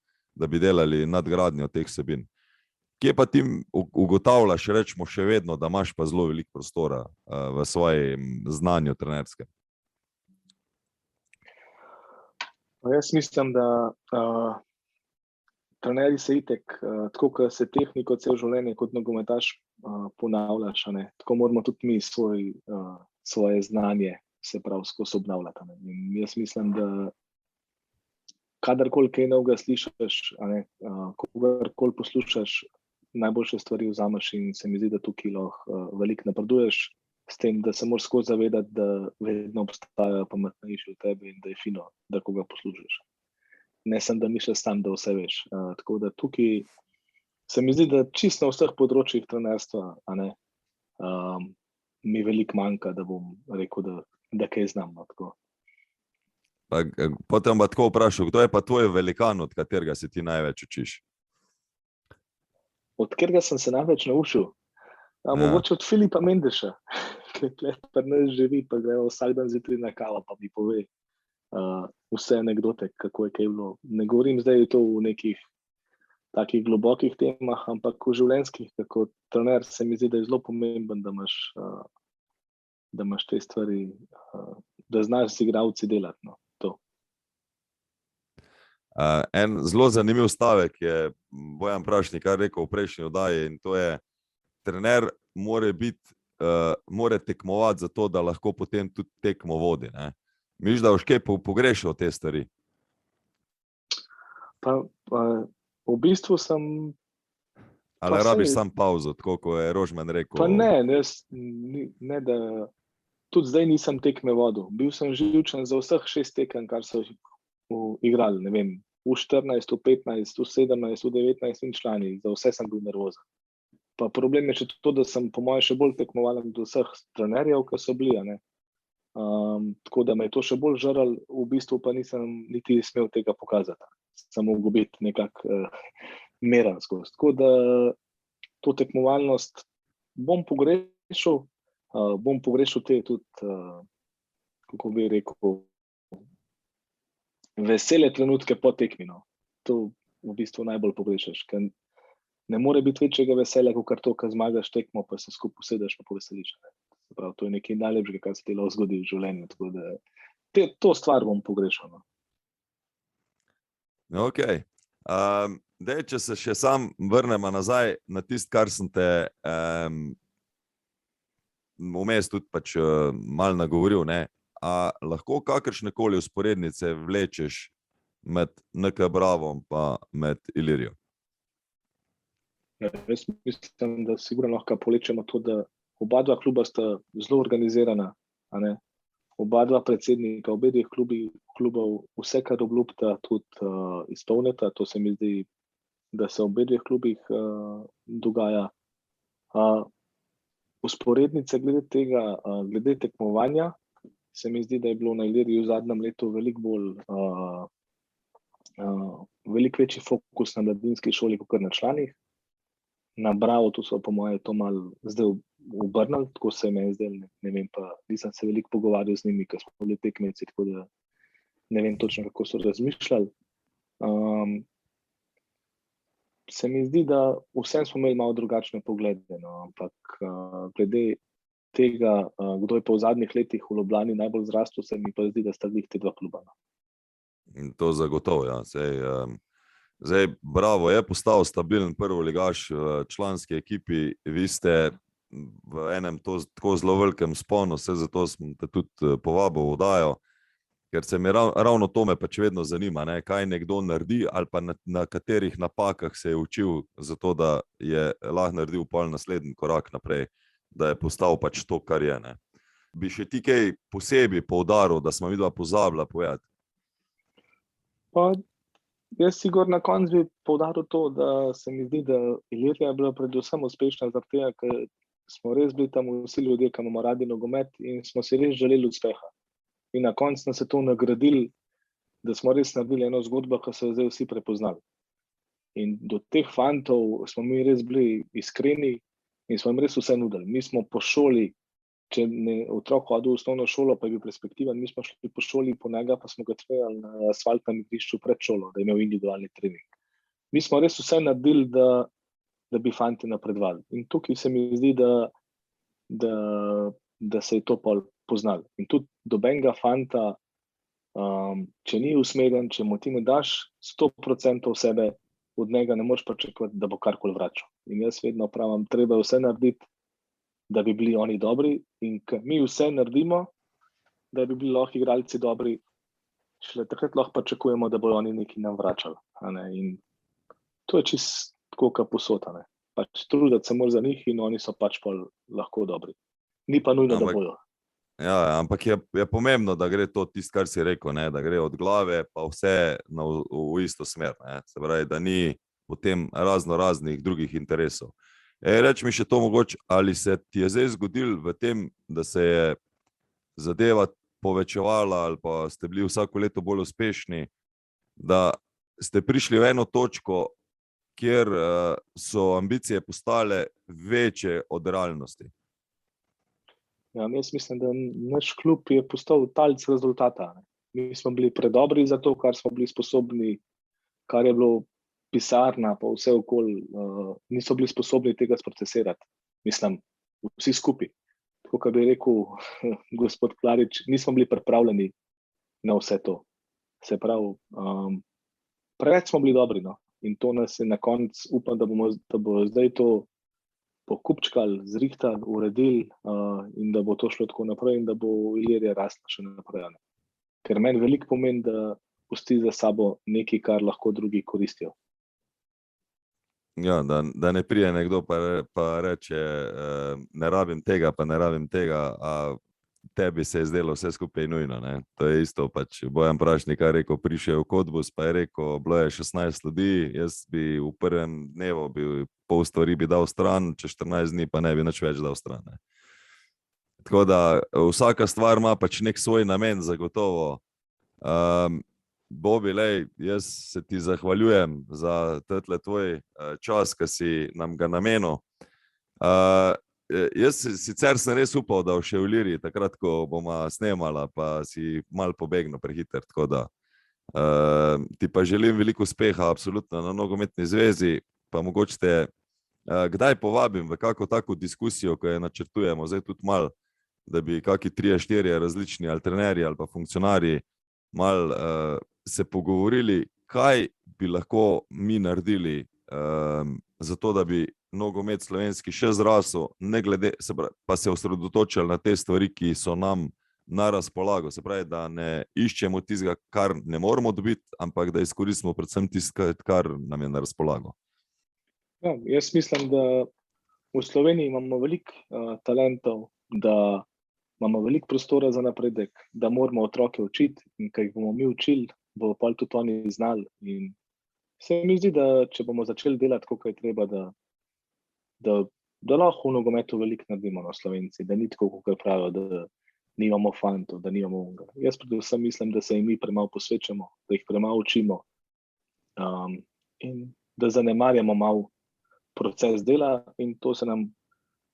bi delali nadgradnjo teh vsebin. Kje pa ti ugotavljaš, rečemo še vedno, da imaš pa zelo veliko prostora v svojem znanju trenerskem? Jaz mislim, da trenerji se itek, tako kot se tehniko cel življenje kot nogometaš ponavljaš, tako moramo tudi mi svoje znanje se prav skozi obnavljati. In jaz mislim, da kadarkoli kaj novega slišiš, kogarkoli poslušaš, najboljše stvari vzameš in se mi zdi, da tukaj lahko veliko napreduješ, s tem, da se moraš skozi zavedati, da vedno obstajajo pametnejši od tebe in da je fino, da koga poslušaš. Ne sem, da misliš sam, da vse veš. Tako da tukaj se mi zdi, da čisto na vseh področjih trenerstva mi veliko manjka, da bom rekel, da kaj znam. Potem pa tako vprašal, kdo je pa tvoj velikan, od katerega se ti največ učiš? Od katerega sem se največ naučil? Mogoče od Filipa Mendeša, ki pri nas živi, pa gre vsak dan zjutraj na kavo, pa mi pove, vse anekdote, kako je kaj bilo. Ne govorim zdaj to v nekih takih globokih temah, ampak v življenjskih, kako trener se mi zdi, da je zelo pomemben, da imaš te stvari, da znaš z igralci delati. No, to. En zelo zanimiv stavek je Bojan Prašnik rekel v prejšnji oddaji, in to je: trener mora tekmovati za to, da lahko potem tudi tekmo vodi. Ne? Misliš, da boš kaj pogrešal te stvari? Pa v bistvu sem... Ali rabiš sam pauzo, tako kot je Rožman rekel? Pa ne, da tudi zdaj nisem tekme vodil. Bil sem živčen za vseh 6 tekem, kar so igrali, ne vem, v 14, v 15, v 17, v 19 in člani. Za vse sem bil nervozen. Pa problem je še to, da sem po mojem še bolj tekmovalen do vseh trenerjev, ki so bili, ne. Tako da me je to še bolj žaral, v bistvu pa nisem niti smel tega pokazati. Samo mogel biti nekako meren skozi. Tako da to tekmovalnost bom pogrešal te tudi, kako bi rekel, vesele trenutke po tekmi. No. To v bistvu najbolj pogrešaš, ker ne more biti večjega veselja, kot to, ko zmagaš tekmo, pa se skupaj usedeš pa poveseliš. Prav, to je nekaj najlepšega, kar se ti lahko zgodi v življenju. Tako da to stvar bom pogrešal. No. Ok. Če se še sam vrnemo nazaj na tisto, kar sem te vmes tudi pač malo nagovoril, ne? A lahko kakršnekoli usporednice vlečeš med NK Bravom pa med Ilirijo? Jaz mislim, da sigurno lahko povlečemo to, da oba dva kluba sta zelo organizirana, a ne? Oba dva predsednika, obe dveh klubov, vse, kar obljubita, tudi izpolnita. To se mi zdi, da se v obe dveh klubih dogaja. Usporednice glede tega, glede tekmovanja, se mi zdi, da je bilo na Iliriji v zadnjem letu veliko večji fokus na mladinski šoli, kot na članih. Na Bravo, tu so po moje to malo zdaj obrnili, tako se mi je zdaj, ne vem, pa nisem se veliko pogovarjal z njimi, ker smo bili tekmeci, tako da ne vem točno, kako so razmišljali. Se mi zdi, da vsem smo imeli malo drugačne poglede, no, ampak glede tega, kdo je pa v zadnjih letih v Ljubljani najbolj zrastel, se mi pa zdi, da sta glih te dva kluba. In to zagotovo, ja. Zdaj, Bravo je postal stabilen prvoligaš v članski ekipi. Vi ste v enem tako zelo velikem sponu, vse zato sem te tudi povabil v oddajo, ker se mi ravno to me pač vedno zanima, ne, kaj nekdo naredi ali pa na katerih napakah se je učil, zato da je lahko naredil pol naslednji korak naprej, da je postal pač to, kar je. Ne. Bi še ti kaj posebej poudaril, da smo vidva pozabila povedati? Pa jaz sigurno na koncu bi poudaril to, da se mi zdi, da Ilirija je bila predvsem uspešna zaradi tega, ker smo res bili tam vsi ljudje, ki imamo radi nogomet in smo si res želeli uspeha. In na koncu nas je to nagradili, da smo res naredili eno zgodbo, ki so jo zdaj vsi prepoznali. In do teh fantov smo mi res bili iskreni in smo jim res vse nudili. Mi smo po šoli, če otrok hodil v osnovno šolo, pa je bil perspektiven, mi smo šli po šoli, po njega pa smo ga trenirali na asfaltnem igrišču pred šolo, da je imel individualni trening. Mi smo res vse naredili, da bi fanti napredovali. In tukaj se mi zdi, da se je to poznalo. In tudi dobenega fanta, če ni usmerjen, če mu ti ne daš 100% sebe, od njega ne moreš pričakovati, da bo karkoli vračal. In jaz vedno pravim, treba vse narediti, da bi bili oni dobri, in ker mi vse naredimo, da bi bili lahko igralci dobri, šele takrat lahko pričakujemo, da bodo oni nekaj nam vračali. In to je čisto tako, kot posod. Pač truditi se mora za njih in oni so pač lahko dobri. Ni pa nujno, da bojo. Ja, ampak je pomembno, da gre to tisto, kar si rekel, ne, da gre od glave pa vse v isto smer. Ne. Se pravi, da ni potem raznih drugih interesov. Reč mi še to mogoče, ali se ti je zdaj zgodilo v tem, da se je zadeva povečevala ali pa ste bili vsako leto bolj uspešni, da ste prišli v eno točko, kjer so ambicije postale večje od realnosti? Ja, jaz mislim, da naš klub je postal talec rezultata. Mi smo bili predobri za to, kar smo bili sposobni, kar je bilo pisarna, pa vse okoli, niso bili sposobni tega sprocesirati. Mislim, vsi skupaj. Tako, kot bi rekel gospod Klarič, nismo bili pripravljeni na vse to. Se pravi, preveč smo bili dobri, no. In to nas je na koncu, upam, da bo zdaj to pokupčkali, zrihtali, uredili in da bo to šlo tako naprej in da bo Ilirija rasla še naprej. Ne. Ker meni veliko pomeni, da pusti za sabo nekaj, kar lahko drugi koristijo. Ja, da ne prije nekdo pa reče, ne rabim tega, pa ne rabim tega, a tebi se je zdelo vse skupaj nujno. Ne? To je isto, pač Bojan Prašnik je rekel, prišel v Kodbus, pa je rekel, bilo je 16 ljudi, jaz bi v prvem dnevu pol stvari bi dal stran, čez 14 dni pa ne bi nič več dal stran. Ne? Tako da vsaka stvar ima pač nek svoj namen, zagotovo. Bobi, lej, jaz se ti zahvaljujem za tetle tvoj čas, ki si nam ga namenil. Jaz sicer sem res upal, da še v Iliriji, takrat, ko bomo snemala, pa si malo pobegnil prehiter, tako da ti pa želim veliko uspeha absolutno na nogometni zvezi, pa mogoče te kdaj povabim v kako tako diskusijo, ko je načrtujemo, zdaj tudi malo, da bi kaki 3-4 različni trenerji ali pa funkcionarji malo se pogovorili, kaj bi lahko mi naredili za to, da bi nogomet slovenski še zrasel, ne glede, pa se osredotočili na te stvari, ki so nam na razpolago. Se pravi, da ne iščemo tistega, kar ne moramo dobiti, ampak da izkoristimo predvsem tisto, kar nam je na razpolago. Ja, jaz mislim, da v Sloveniji imamo veliko talentov, da imamo veliko prostora za napredek, da moramo otroke učiti in kaj bomo mi učili, bo pa tudi oni znali. In se mi zdi, da če bomo začeli delati, kako je treba, da lahko v nogometu veliko naredimo na Slovenci, da ni tako, kako pravijo, da nimamo fantov, da nimamo unga. Jaz predvsem mislim, da se jim mi premalo posvečamo, da jih premalo učimo in da zanemarjamo malo proces dela in to se nam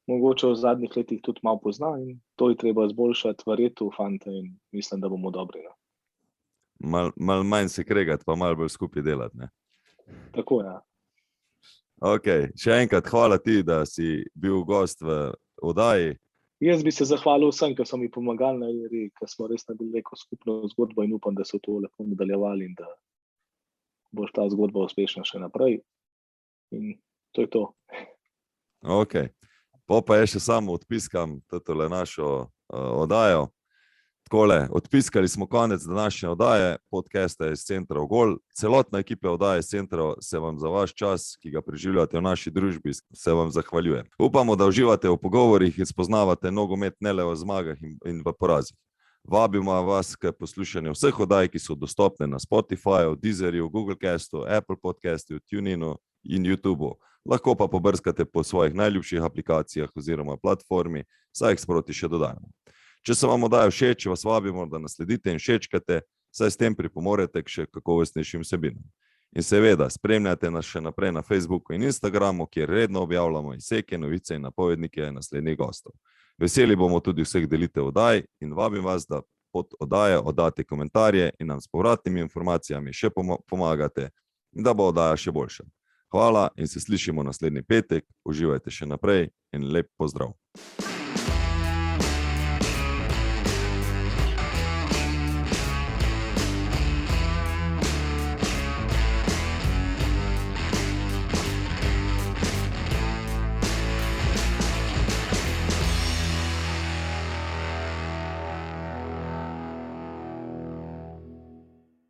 mogoče v zadnjih letih tudi malo pozna in to je treba izboljšati, verjeti v fante in mislim, da bomo dobri. Ne? Malo manj se kregati, pa malo bolj skupaj delati. Ne? Tako, ja. Ok, še enkrat hvala ti, da si bil gost v oddaji. Jaz bi se zahvalil vsem, ki so mi pomagali na Iliriji, ker smo res naredili neko skupno zgodbo in upam, da so to lepo nadaljevali in da bo ta zgodba uspešna še naprej. In to je to. Ok, pa je še samo odpiskam tole našo oddajo. Takole, odpiskali smo konec današnje oddaje, podcasta iz Centra Ogol. Celotna ekipa oddaje iz Centra se vam za vaš čas, ki ga preživljate v naši družbi, se vam zahvaljuje. Upamo, da uživate v pogovorih in spoznavate nogomet ne le v zmagah in v porazih. Vabimo vas k poslušanju vseh oddaj, ki so dostopne na Spotifyju, Deezerju, Google Castu, Apple Podcastu, TuneInu in YouTubeu. Lahko pa pobrskate po svojih najljubših aplikacijah oziroma platformi, saj jih sproti še dodajamo. Če se vam oddaja všeč, vas vabimo, da nas sledite in všečkate, saj s tem pripomorete k še kakovostnejšim vsebinam. In seveda, spremljate nas še naprej na Facebooku in Instagramu, kjer redno objavljamo izseke, novice in napovednike naslednjih gostov. Veseli bomo tudi vseh delitev oddaj in vabim vas, da pod oddajo oddate komentarje in nam s povratnimi informacijami še pomagate, da bo oddaja še boljša. Hvala in se slišimo naslednji petek, uživajte še naprej in lep pozdrav.